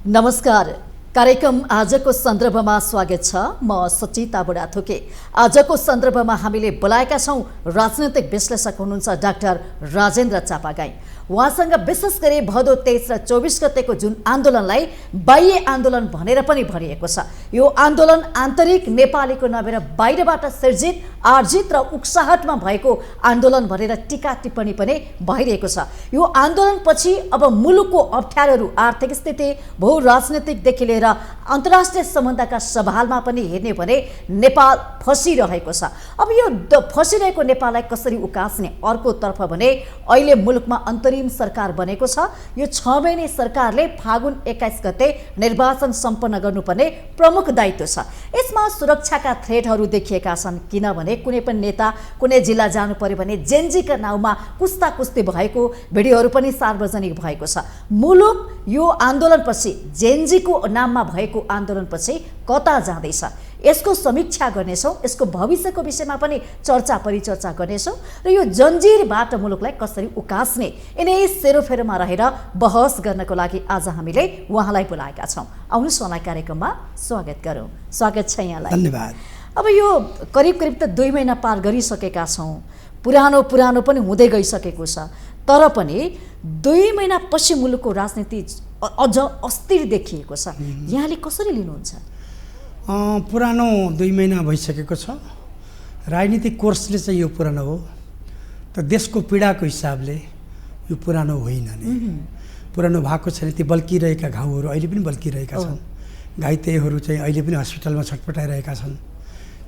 नमस्कार। कार्यक्रम आजको सन्दर्भमा स्वागत छ। म सचिता बुढाथोके। आजको सन्दर्भमा हामीले बोलाएका छौं राजनैतिक विश्लेषक हुनुहुन्छ डाक्टर राजेन्द्र चापागाई। उहाँसँग विशेष गरी भदौ 23 र 24 गतेको जुन आन्दोलनलाई बाह्य आन्दोलन भनेर पनि भनिएको छ, यो आन्दोलन आन्तरिक नेपालीको नभएर बाहिरबाट सिर्जित आर्जित र उक्साहटमा भएको आन्दोलन भनेर टीका टिप्पणी पनि भइरहेको छ। यो आन्दोलनपछि अब मुलुकको अप्ठ्यारोहरू, आर्थिक स्थिति, भू राजनीतिकदेखि लिएर अन्तर्राष्ट्रिय सम्बन्धका सवालमा पनि हेर्ने भने नेपाल फसिरहेको छ। अब यो फसिरहेको नेपाललाई कसरी उकास्ने? अर्कोतर्फ भने अहिले मुलुकमा अन्तरिम सरकार बनेको छ। यो 6 महिने सरकारले फागुन 21 गते निर्वाचन सम्पन्न गर्नुपर्ने प्रमुख दायित्व छ। यसमा सुरक्षाका थ्रेटहरू देखिएका छन्, किनभने कुनै पनि नेता कुनै जिल्ला जानु पर्यो भने जेनजीका नाउँमा कुस्ताकुस्ती भएको भिडियोहरू पनि सार्वजनिक भएको छ। मुलुक यो आन्दोलनपछि, जेनजीको नाममा भएको आन्दोलनपछि कता जाँदैछ, यसको समीक्षा गर्नेछौँ। यसको भविष्यको विषयमा पनि चर्चा परिचर्चा गर्नेछौँ र यो जन्जिरबाट मुलुकलाई कसरी उकास्ने, यिनै सेरोफेरोमा रहेर बहस गर्नको लागि आज हामीले उहाँलाई बोलाएका छौँ। आउनुहोस् उहाँलाई कार्यक्रममा स्वागत गरौँ। स्वागत छ यहाँलाई। धन्यवाद। अब यो करिब त 2 महिना पार गरिसकेका छौँ। पुरानो पनि हुँदै गइसकेको छ, तर पनि 2 महिनापछि मुलुकको राजनीति अझ अस्थिर देखिएको छ। यहाँले कसरी लिनुहुन्छ? पुरानो 2 महिना भइसकेको छ। राजनीतिक कोर्सले चाहिँ यो पुरानो हो, त देशको पीडाको हिसाबले यो पुरानो होइन नि। पुरानो भएको छैन। ती बल्किरहेका घाउहरू अहिले पनि बल्किरहेका छन्। घाइतेहरू चाहिँ अहिले पनि हस्पिटलमा छटपटाइरहेका छन्।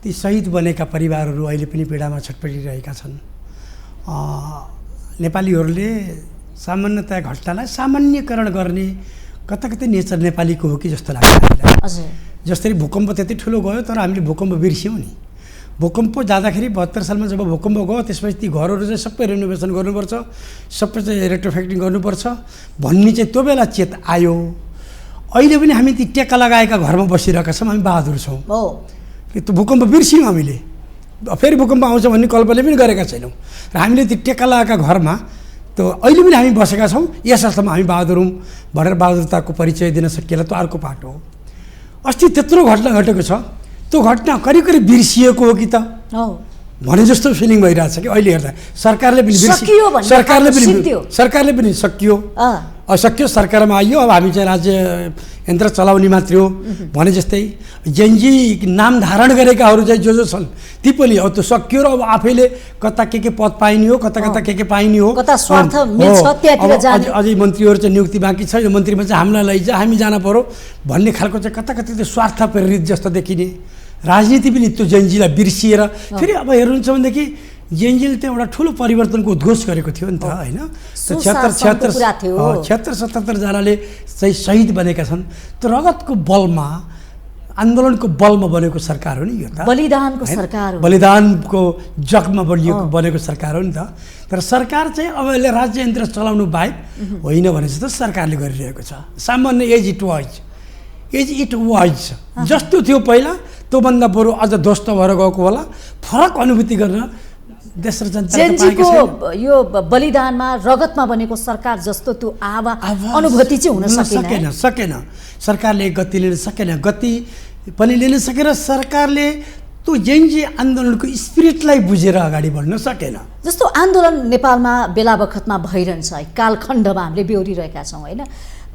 ती शहीद बनेका परिवारहरू अहिले पनि पीडामा छटपटिरहेका छन्। नेपालीहरूले सामान्यतया घटनालाई सामान्यकरण गर्ने कता नेचर नेपालीको हो कि जस्तो लाग्छ हामीलाई। जसरी भूकम्प त्यति ठुलो गयो, तर हामीले भूकम्प बिर्स्यौँ नि। भूकम्प जाँदाखेरि 72 सालमा जब भूकम्प गयो, त्यसपछि ती घरहरू चाहिँ सबै रेनोभेसन गर्नुपर्छ, सबै चाहिँ रेट्रोफेक्टिङ गर्नुपर्छ भन्ने चाहिँ त्यो बेला चेत आयो। अहिले पनि हामी ती टेका लगाएका घरमा बसिरहेका छौँ। हामी बहादुर छौँ। त्यो भूकम्प बिर्स्यौँ हामीले। फेरि भूकम्प आउँछ भन्ने कल्पना पनि गरेका छैनौँ। र हामीले ती टेका लगाएका घरमा त्यो अहिले पनि हामी बसेका छौँ। यस अर्थमा हामी बहादुर हौँ भनेर बहादुरताको परिचय दिन सकिएला, त्यो अर्को पाटो हो। अस्ति त्यत्रो घटना घटेको छ, त्यो घटना करिब बिर्सिएको हो कि त भने जस्तो फिलिङ भइरहेछ कि अहिले हेर्दा। सरकारले पनि सकियो। सरकारमा आइयो, अब हामी चाहिँ राज्य यन्त्र चलाउने मात्रै हो भने जस्तै। जेनजी नाम धारण गरेकाहरू चाहिँ जो छन् ती पनि अब त्यो सकियो र अब आफैले कता के पद पाइने हो, कता के पाइने हो, अझै मन्त्रीहरू चाहिँ नियुक्ति बाँकी छ, यो मन्त्रीमा चाहिँ हामीलाई लैजा, हामी जान पर्यो भन्ने खालको चाहिँ कता त्यो स्वार्थ प्रेरित जस्तो देखिने राजनीति पनि त्यो जेनजीलाई बिर्सिएर फेरि अब हेर्नुहुन्छ भनेदेखि जेनजीले त एउटा ठुलो परिवर्तनको उद्घोष गरेको थियो नि त, होइन? 76-77 जनाले चाहिँ शहीद बनेका छन्। त्यो रगतको बलमा, आन्दोलनको बलमा बनेको सरकार हो नि यो त। बलिदानको जगमा बनेको सरकार हो नि त। तर सरकार चाहिँ अब यसले राज्य यन्त्र चलाउनु बाहेक होइन भने जस्तो सरकारले गरिरहेको छ। सामान्य एज इट वाज जस्तो थियो पहिला, त्योभन्दा बरु अझ ध्वस्त भएर गएको होला। फरक अनुभूति गर्न देश र जनताको यो बलिदानमा रगतमा बनेको सरकार जस्तो त्यो अनुभूति चाहिँ हुन सकेन। सरकारले गति लिन सकेन, गति पनि लिन सकेन। सरकारले त्यो जेनजी आन्दोलनको स्पिरिटलाई बुझेर अगाडि बढ्न सकेन। जस्तो आन्दोलन नेपालमा बेला बखतमा भइरहन्छ, कालखण्डमा हामीले बेहोरिरहेका छौँ, होइन?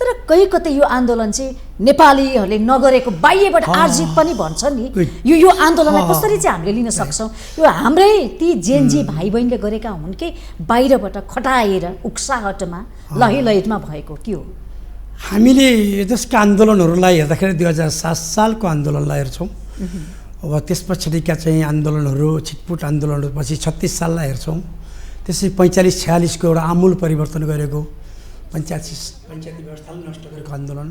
तर कतै यो आन्दोलन चाहिँ नेपालीहरूले नगरेको बाह्यबाट आर्जित पनि भन्छ नि। यो आन्दोलनलाई कसरी चाहिँ हामीले लिन सक्छौँ? यो हाम्रै ती जेनजी भाइ बहिनीले गरेका हुन् कि बाहिरबाट खटाएर उक्साहटमा लहिलहिटमा भएको के हो? हामीले त्यसका आन्दोलनहरूलाई हेर्दाखेरि 2007 सालको आन्दोलनलाई हेर्छौँ। अब त्यस पछाडिका चाहिँ आन्दोलनहरू, छिटपुट आन्दोलनहरूपछि 36 साललाई हेर्छौँ। त्यसै 45-46को एउटा आमूल परिवर्तन गरेको पञ्चायती व्यवस्थालाई नष्ट गरेको आन्दोलन,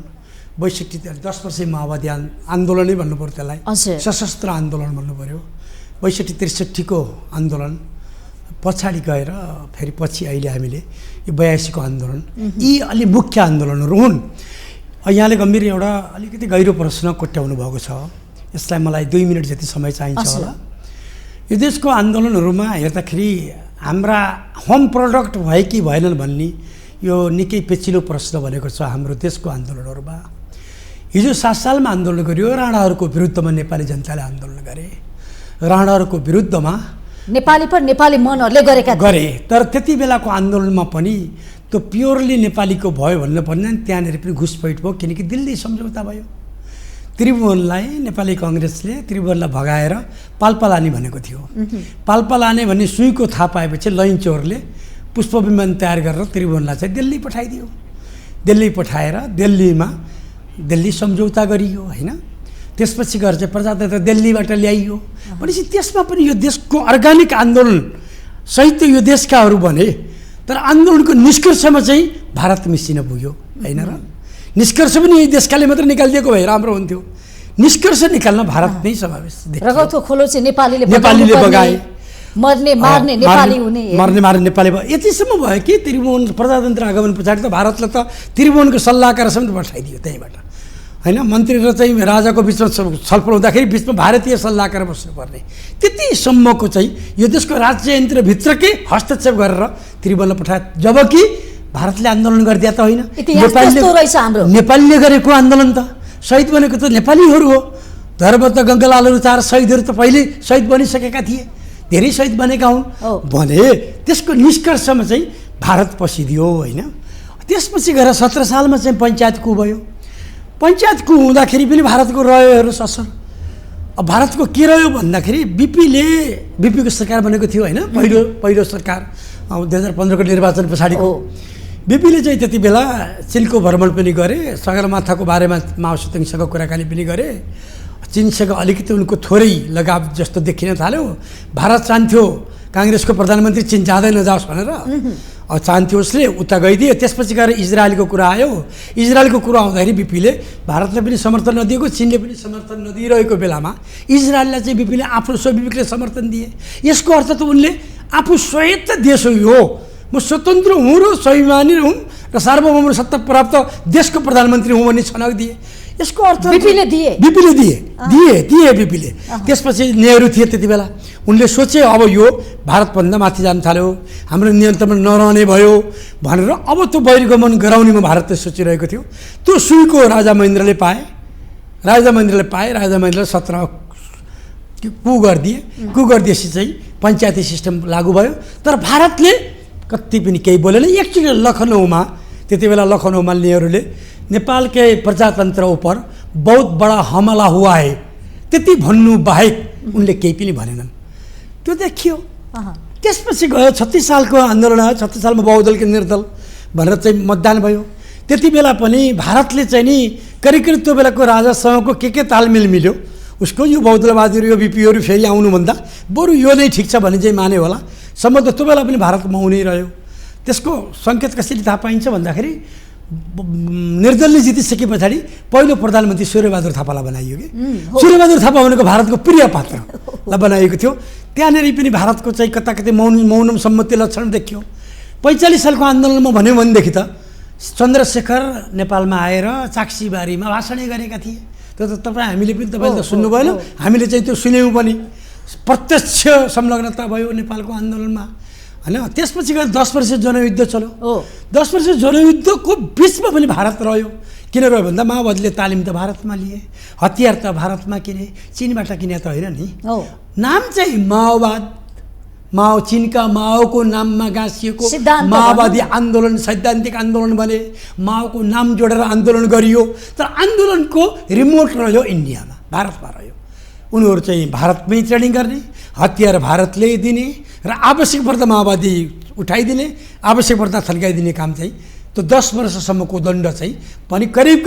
62 10 वर्ष माओवादी आन्दोलनै भन्नु पऱ्यो त्यसलाई, सशस्त्र आन्दोलन भन्नु पऱ्यो। 62-63 को आन्दोलन पछाडि गएर फेरि पछि अहिले हामीले यो 82 को आन्दोलन, यी अलि मुख्य आन्दोलनहरू हुन्। यहाँले गम्भीर एउटा अलिकति गहिरो प्रश्न कोट्याउनु भएको छ। यसलाई मलाई 2 मिनट जति समय चाहिन्छ होला। यो देशको आन्दोलनहरूमा हेर्दाखेरि हाम्रा होम प्रडक्ट भए कि भएनन् भन्ने यो निकै पेचिलो प्रश्न भनेको छ हाम्रो देशको आन्दोलनहरूमा। हिजो 7 सालमा आन्दोलन गरियो। राणाहरूको विरुद्धमा नेपाली जनताले आन्दोलन गरे। राणाहरूको विरुद्धमा नेपाली पर नेपाली मनहरूले गरे। तर त्यति बेलाको आन्दोलनमा पनि त्यो प्योरली नेपालीको भयो भन्नु पर्दैन, त्यहाँनिर पनि घुसपैठ भयो, किनकि दिल्ली सम्झौता भयो। त्रिभुवनलाई नेपाली कङ्ग्रेसले त्रिभुवनलाई भगाएर पाल्पा लाने भनेको थियो। पाल्पा लाने भन्ने सुईको थाहा पाएपछि लैनचौरले पुष्प विमान तयार गरेर त्रिभुवनलाई चाहिँ दिल्ली पठाइदियो। दिल्ली पठाएर दिल्ली सम्झौता गरियो होइन। त्यसपछि गएर चाहिँ प्रजातन्त्र दिल्लीबाट ल्याइयो भनेपछि त्यसमा पनि यो देशको अर्गानिक आन्दोलन सहित यो देशकाहरू भने, तर आन्दोलनको निष्कर्षमा चाहिँ भारत मिसिन पुग्यो होइन र। निष्कर्ष पनि यही देशकाले मात्र निकालिदिएको भए राम्रो हुन्थ्यो। निष्कर्ष निकाल्न भारत नै समावेश देखियो। रगतको खोलो चाहिँ नेपालीले बगाए, मर्ने मार्ने नेपाली हुने, मर्ने मार्ने नेपाली भयो। यतिसम्म भयो कि त्रिभुवन प्रजातन्त्र आगमन पछाडि त भारतले त त्रिभुवनको सल्लाहकार समेत पठाइदियो त्यहीँबाट होइन। मन्त्री र चाहिँ राजाको बिचमा छलफल हुँदाखेरि बिचमा भारतीय सल्लाहकार बस्नुपर्ने, त्यतिसम्मको चाहिँ यो देशको राज्ययन्त्रभित्रकै हस्तक्षेप गरेर त्रिभुवनलाई पठायो। जबकि भारतले आन्दोलन गरिदिया त होइन, नेपालीले गरेको आन्दोलन त शहीद बनेको त नेपालीहरू हो। धर्मबद्ध गङ्गालालहरू 4 शहीदहरू त पहिले शहीद बनिसकेका थिए, धेरै शहीद बनेका हुन् भने त्यसको निष्कर्षमा चाहिँ भारत पसिदियो होइन। त्यसपछि गएर 17 सालमा चाहिँ पञ्चायत कु भयो। पञ्चायत कु हुँदाखेरि पनि भारतको रह्यो हेर्नुहोस् असर। अब भारतको के रह्यो भन्दाखेरि बिपीको सरकार बनेको थियो होइन, पहिलो सरकार 2015को निर्वाचन पछाडिको। बिपीले चाहिँ त्यति बेला चिनको भ्रमण पनि गरे, सगरमाथाको बारेमा माओवादीसँग कुराकानी पनि गरे। चीनसँग अलिकति उनको थोरै लगाव जस्तो देखिन थाल्यो। भारत चाहन्थ्यो काङ्ग्रेसको प्रधानमन्त्री चीन जाँदै नजाओस् भनेर, चाहन्थ्यो उसले, उता गइदियो। त्यसपछि गएर इजरायलको कुरा आयो। इजरायलको कुरा आउँदाखेरि बिपीले भारतले पनि समर्थन नदिएको, चीनले पनि समर्थन नदिइरहेको बेलामा इजरायललाई चाहिँ बिपीले आफ्नो स्वाभाविकले समर्थन दिए। यसको अर्थ त उनले आफू स्वायत्त देश हो यो, म स्वतन्त्र हुँ र स्वाभिमानी हुँ र सार्वभौम सत्ता प्राप्त देशको प्रधानमन्त्री हुँ भन्ने छनक दिए। यसको अर्थ बिपीले बिपीले। त्यसपछि नेहरू थिए त्यति बेला, उनले सोचे अब यो भारतभन्दा माथि जान थाल्यो, हाम्रो नियन्त्रणमा नरहने भयो भनेर अब त्यो बहिर्गमन गराउनेमा भारतले सोचिरहेको थियो। त्यो सुईको राजा महेन्द्रले पाए। राजा महेन्द्रले 17 कु गरिदिएपछि चाहिँ पञ्चायती सिस्टम लागू भयो। तर भारतले कति पनि केही बोलेन। एकचोटि लखनऊमा, त्यति बेला लखनऊमा नेहरूले नेपाल के प्रजातन्त्र ऊपर बहुत बड़ा हमला हुआ है त्यति भन्नु बाहेक उनले केही पनि भनेनन्। त्यो देखियो। त्यसपछि गयो 36 सालको आन्दोलन आयो। 36 सालमा बहुदलको निर्दल भनेर चाहिँ मतदान भयो। त्यति बेला पनि भारतले चाहिँ नि करिब त्यो बेलाको राजासँगको के तालमेल मिल्यो, उसको यो बहुदलवादीहरू यो बिपीहरू फेरि आउनुभन्दा बरु यो नै ठिक छ भन्ने चाहिँ माने होला। सम्बन्ध त्यो बेला पनि भारतमा हुनै रह्यो। त्यसको सङ्केत कसरी थाहा पाइन्छ भन्दाखेरि निर्दलले जितिसके पछाडि पहिलो प्रधानमन्त्री सूर्यबहादुर थापालाई बनाइयो कि। सूर्यबहादुर थापा भनेको भारतको प्रिय पात्रलाई बनाइएको थियो। त्यहाँनिर पनि भारतको चाहिँ कता कतै मौनम सम्मति लक्षण देखियो। 45 सालको आन्दोलनमा भन्यो भनेदेखि त चन्द्रशेखर नेपालमा आएर चाक्सीबारीमा भाषणै गरेका थिए। त्यो त हामीले पनि तपाईँले त सुन्नु भएन, हामीले चाहिँ त्यो सुन्यौँ पनि। प्रत्यक्ष संलग्नता भयो नेपालको आन्दोलनमा होइन। त्यसपछि गएर 10 वर्ष जनयुद्ध चल्यो। 10 वर्ष जनयुद्धको बिचमा पनि भारत रह्यो। किन रह्यो भन्दा माओवादीले तालिम त भारतमा लिए, हतियार त भारतमा किने, चीनबाट किने त होइन नि। नाम चाहिँ चीनका माओको नाममा गाँसिएको माओवादी आन्दोलन सैद्धान्तिक आन्दोलन बने। माओको नाम जोडेर आन्दोलन गरियो। तर आन्दोलनको रिमोट रह्यो इन्डियामा, भारतमा रह्यो। उनीहरू चाहिँ भारतमै ट्रेनिङ गर्ने, हतियार भारतले दिने र आवश्यक पर्दा माओवादी उठाइदिने, आवश्यक पर्दा थन्काइदिने काम चाहिँ त्यो 10 वर्षसम्मको दण्ड चाहिँ पनि करिब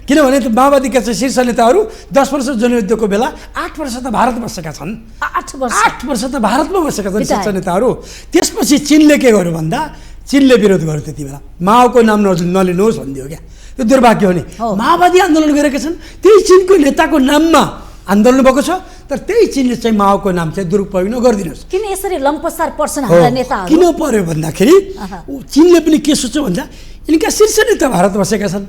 किनभने त माओवादीका चाहिँ शीर्ष नेताहरू 10 वर्ष जनयुद्धको बेला 8 वर्ष त भारत बसेका छन्। 8 वर्ष त भारतमा बसेका छन् शीर्ष नेताहरू। त्यसपछि चीनले के गर्यो भन्दा चीनले विरोध गर्यो। त्यति बेला माओको नाम नलिनुहोस् भनिदियो क्या। यो दुर्भाग्य हो नि। माओवादी आन्दोलन गरेका छन्, त्यही चीनको नेताको नाममा आन्दोलन भएको छ। तर त्यही चीनले चाहिँ माओको नाम चाहिँ दुरुपयोग नगरिदिनुहोस्। किन यसरी लम्पसार पर्छन् हाम्रा नेताहरू? किन पर्यो भन्दाखेरि चीनले पनि के सोच्यो भन्दा यिनका शीर्ष नेता भारत बसेका छन्,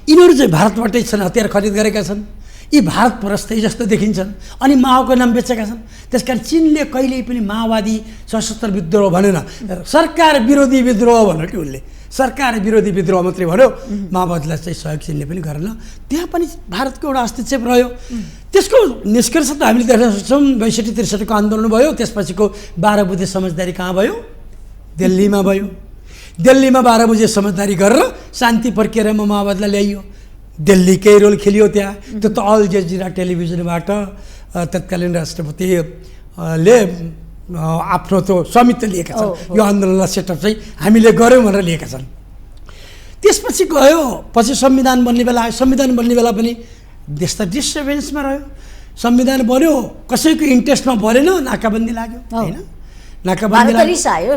यिनीहरू चाहिँ भारतबाटै छन्, हतियार खरिद गरेका छन्, यी भारत परस्तै जस्तो देखिन्छन्, अनि माओको नाम बेचेका छन्। त्यसकारण चीनले कहिल्यै पनि माओवादी सशस्त्र विद्रोह भनेन, सरकार विरोधी विद्रोह भनेर कि उनले सरकार विरोधी विद्रोह मात्रै भन्यो, माओवादीलाई चाहिँ सहयोग चिन्ने पनि गरेन। त्यहाँ पनि भारतको एउटा हस्तक्षेप रह्यो। त्यसको निष्कर्ष त हामीले देख्न सक्छौँ। 62-63को आन्दोलन भयो, त्यसपछिको 12 बुझे समझदारी कहाँ भयो? दिल्लीमा भयो। दिल्लीमा 12 बुझे समझदारी गरेर शान्ति प्रक्रियामा माओवादीलाई ल्याइयो। दिल्लीकै रोल खेलियो त्यहाँ। त्यो त अल जजिरा टेलिभिजनबाट तत्कालीन राष्ट्रपतिले आफ्नो त्यो स्वामित्व लिएका छन्। यो आन्दोलनलाई सेटअप चाहिँ हामीले गऱ्यौँ भनेर लिएका छन्। त्यसपछि गयो, पछि संविधान बन्ने बेला आयो। संविधान बन्ने बेला पनि देश त डिस्टर्बेन्समा रह्यो। संविधान बन्यो, कसैको इन्ट्रेस्टमा बनेन, नाकाबन्दी लाग्यो होइन। नाकाबन्दी रिसायो,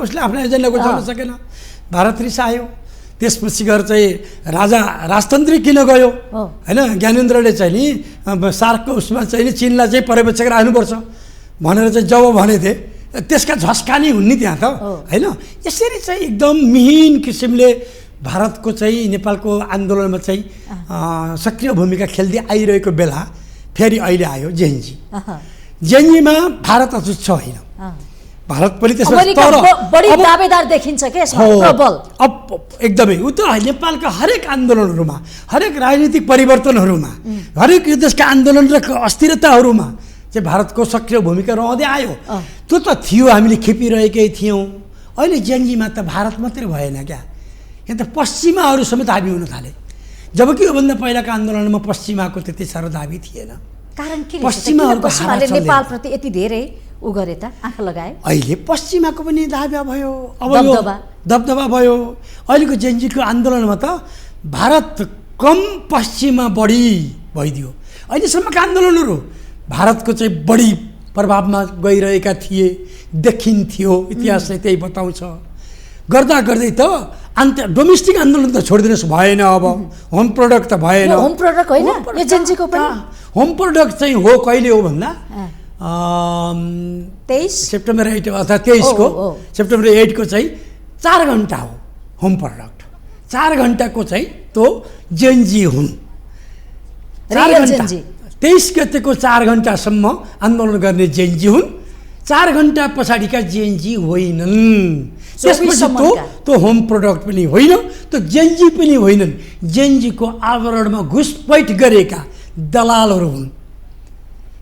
उसले आफ्नो एजेन्डा गुजार्न सकेन, भारत रिसायो। त्यसपछि गएर चाहिँ राजतन्त्रिक किन गयो होइन। ज्ञानेन्द्रले चाहिँ नि सार्कको उसमा चाहिँ नि चिनलाई चाहिँ पर्यवेक्षक राख्नुपर्छ भनेर चाहिँ जब भने थिए, त्यसका झस्का नै हुन् नि त्यहाँ त होइन। यसरी चाहिँ एकदम मिहिन किसिमले भारतको चाहिँ नेपालको आन्दोलनमा चाहिँ सक्रिय भूमिका खेल्दै आइरहेको बेला फेरि अहिले आयो जेएनजी। जेएनजीमा भारत अचुत छ होइन, भारत पनि त्यसमा बढी दावेदार देखिन्छ के प्रबल। अब एकदमै उ त नेपालका हरेक आन्दोलनहरूमा, हरेक राजनीतिक परिवर्तनहरूमा, हरेक यो देशका आन्दोलन र अस्थिरताहरूमा चाहिँ भारतको सक्रिय भूमिका रहँदै आयो। त्यो त थियो, हामीले खेपिरहेकै थियौँ। अहिले जेएनजीमा त भारत मात्रै भएन क्या, यहाँ त पश्चिमाहरू समेत हाबी हुन थाले। जबकि योभन्दा पहिलाका आन्दोलनमा पश्चिमाको त्यति साह्रो दाबी थिएन। कारण के पश्चिमाहरूले नेपालप्रति यति धेरै उ गरे त, आँखा लगाए। अहिले पश्चिमाको पनि दाबा भयो, अब दबदबा भयो। अहिलेको जेएनजीको आन्दोलनमा त भारत कम पश्चिममा बढी भइदियो। अहिलेसम्मका आन्दोलनहरू भारतको चाहिँ बढी प्रभावमा गइरहेका थिए, देखिन्थ्यो। इतिहासले त्यही बताउँछ। गर्दा गर्दै त डोमेस्टिक आन्दोलन त छोडिदिनुहोस्, भएन। अब होम प्रोडक्ट त भएन। होम प्रोडक्ट होइन एजेन्सीको पनि होम प्रोडक्ट चाहिँ हो। कहिले हो भन्दा 23 सेप्टेम्बर 8 अथवा 23 को सेप्टेम्बर 8 को चाहिँ 4 घण्टा हो होम प्रोडक्ट। 4 घण्टाको चाहिँ त्यो जेएनजी हुन्। 4 घण्टा 23 गतेको 4 घण्टासम्म आन्दोलन गर्ने जेएनजी हुन्। 4 घण्टा पछाडिका जेएनजी होइनन्। त्यसपछि त्यो होम प्रोडक्ट पनि होइन, त्यो जेएनजी पनि होइनन्। जेएनजीको आवरणमा घुसपैठ गरेका दलालहरू हुन्।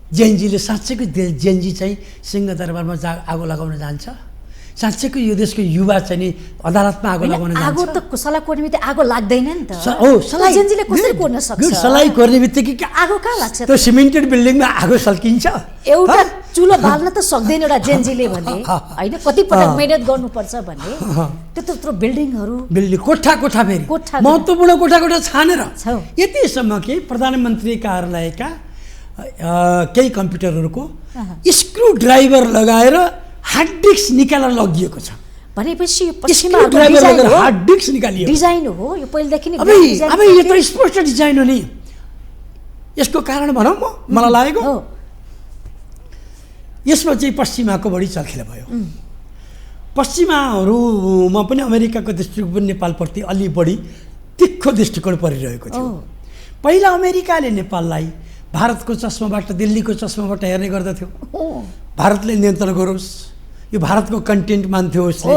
जेएनजीले साँच्चैको जेएनजी चाहिँ सिंहदरबारमा आगो लगाउन जान्छ? साँच्चैको यो देशको युवा चाहिँ नि अदालतमा आगो लगाउन जान्छ? आगो त सलाई कोर्ने बित्तिकै आगो लाग्दैन नि त। हो, सलाई जेएनजीले कसरी कोर्न सक्छ? सलाई कोर्ने बित्तिकै आगो कहाँ लाग्छ? त्यो सिमेन्टेड बिल्डिङमा आगो सल्किन्छ? एउटा चुलो बाल्न त सक्दैन एउटा जेएनजीले भने होइन, कति पटक मेहनत गर्नुपर्छ भने। त्यत्रो बिल्डिङहरू, कोठा फेरि महत्त्वपूर्ण कोठा छानेर यतिसम्म कि प्रधानमन्त्री कार्यालयका केही कम्प्युटरहरूको स्क्रु ड्राइभर लगाएर हार्ड डिस्क निकालेर लगिएको छ। भनेपछि हार्ड डिस्क निकालियो, डिजाइन हो यो पहिलेदेखि नै। अब यो त स्पष्ट डिजाइन हो नि। यसको कारण भनौँ मलाई लागेको यसमा चाहिँ पश्चिमाको बढी चलखेल भयो। पश्चिमाहरूमा पनि अमेरिकाको दृष्टिकोण पनि नेपालप्रति अलि बढी तिखो दृष्टिकोण परिरहेको थियो। पहिला अमेरिकाले नेपाललाई भारतको चस्माबाट, दिल्लीको चस्माबाट हेर्ने गर्दथ्यो। भारतले नियन्त्रण गरोस्, यो भारतको कन्टेन्ट मान्थ्यो उसले।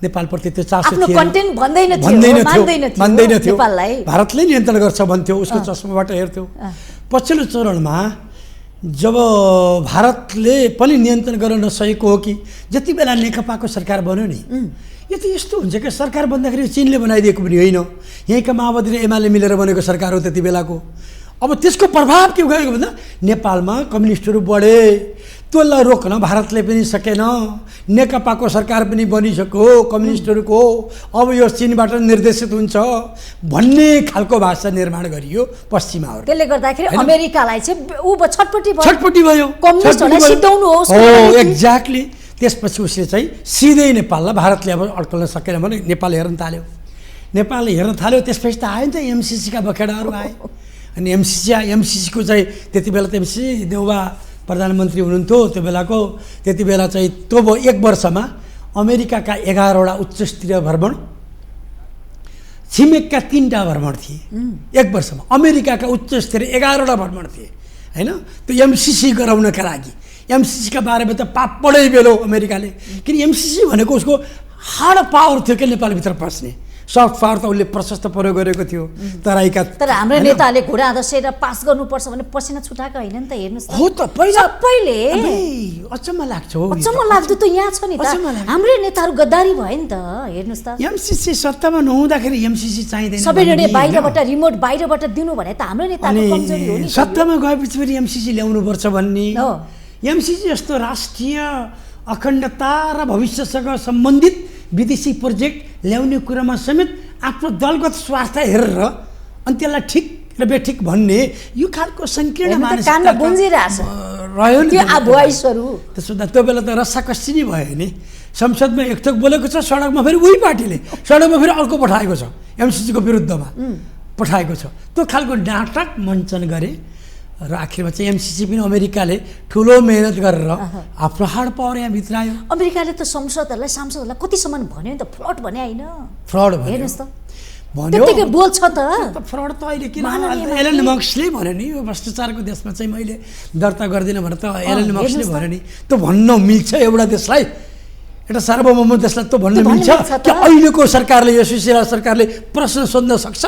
नेपालप्रति त्यो चासो थिएन, भन्दैन थियो। भारतले नियन्त्रण गर्छ भन्थ्यो, उसको चस्माबाट हेर्थ्यो। पछिल्लो चरणमा जब भारतले पनि नियन्त्रण गर्न नसकेको हो कि जति बेला नेकपाको सरकार बन्यो नि, यो त यस्तो हुन्छ कि सरकार बन्दाखेरि चिनले बनाइदिएको पनि होइन, यहीँका माओवादी र एमाले मिलेर बनेको सरकार हो त्यति बेलाको। अब त्यसको प्रभाव के गएको भन्दा नेपालमा कम्युनिस्टहरू बढे। त्यसलाई रोक्न भारतले पनि सकेन। नेकपाको सरकार पनि बनिसक्यो कम्युनिस्टहरूको, अब यो चिनबाट निर्देशित हुन्छ भन्ने खालको भाषा निर्माण गरियो पश्चिमाहरू। त्यसले गर्दाखेरि अमेरिकालाई चाहिँ छटपटी भयो। एक्ज्याक्टली। त्यसपछि उसले चाहिँ सिधै नेपाललाई, भारतले अब अड्कल्न सकेन भने नेपाल हेर्न थाल्यो। नेपालले हेर्न थाल्यो, त्यसपछि त आयो नि त एमसिसीका बखेडाहरू आए। अनि एमसिसीको चाहिँ त्यति बेला त एमसिसी देउबा प्रधानमन्त्री हुनुहुन्थ्यो त्यो बेलाको। त्यति बेला चाहिँ त्यो 1 वर्षमा अमेरिकाका 11वटा उच्चस्तरीय भ्रमण, छिमेकका 3टा भ्रमण थिए 1 वर्षमा। अमेरिकाका उच्चस्तरीय 11वटा भ्रमण थिए होइन, त्यो एमसिसी गराउनका लागि। एमसिसीका बारेमा त पापडै बेलो अमेरिकाले, किन एमसिसी भनेको उसको हार्ड पावर थियो कि नेपालभित्र पस्ने, सफ्ट पावर त उसले प्रशस्त प्रयोग गरेको थियो तराईका। तर हाम्रो नेताले घोडा दसेर पास गर्नुपर्छ भने पसिना छुटाएको होइन नि त, हेर्नुहोस् त। हो त पहिला सबैले अचम्म लाग्छ हो। अचम्म लाग्दो त यहाँ छ नि त, हाम्रै नेताहरू गद्दारी भयो नि त, हेर्नुहोस् त। एमसीसी सत्तामा नहुँदाखेरि एमसीसी चाहिँदैन, सबै निर्णय बाहिरबाट रिमोट बाहिरबाट दिनु भने त हाम्रो नेताको कमजोरी हो नि। सत्तामा गएपछि फेरि एमसीसी ल्याउनुपर्छ भन्ने, एमसीसी जस्तो राष्ट्रिय अखण्डता र भविष्यसँग सम्बन्धित विदेशी प्रोजेक्ट ल्याउने कुरामा समेत आफ्नो दलगत स्वार्थ हेरेर अनि त्यसलाई ठिक र बेठिक भन्ने यो खालको सङ्कीर्ण मानसिकता रह्यो नि। त्यसो त त्यो बेला त रस्साकस्सी नै भयो नि। संसदमा एकथोक बोलेको छ, सडकमा फेरि उही पार्टीले सडकमा फेरि अर्को पठाएको छ, एमसीसीको विरुद्धमा पठाएको छ। त्यो खालको नाटक मञ्चन गरे र आखिरमा चाहिँ एमसीसी पनि अमेरिकाले ठुलो मेहनत गरेर आफ्नो हार्ड पावर यहाँ भित्र आयो। अमेरिकाले त सांसदहरूलाई कतिसम्म भन्यो नि त, फ्रड भने होइन, फ्रड हेर्नुहोस् त भन्यो, त्यतिकै बोल्छ त। फ्रड त अहिले किन एलन मस्कले भन्यो नि, यो भ्रष्टाचारको देशमा चाहिँ मैले दर्ता गर्दिनँ भनेर त एलन मस्कले भन्यो नि। त्यो भन्न मिल्छ एउटा देशलाई, एउटा सार्वभौम देशलाई त भन्न मिल्छ कि अहिलेको सरकारले, यो सुशीला सरकारले प्रश्न सोध्न सक्छ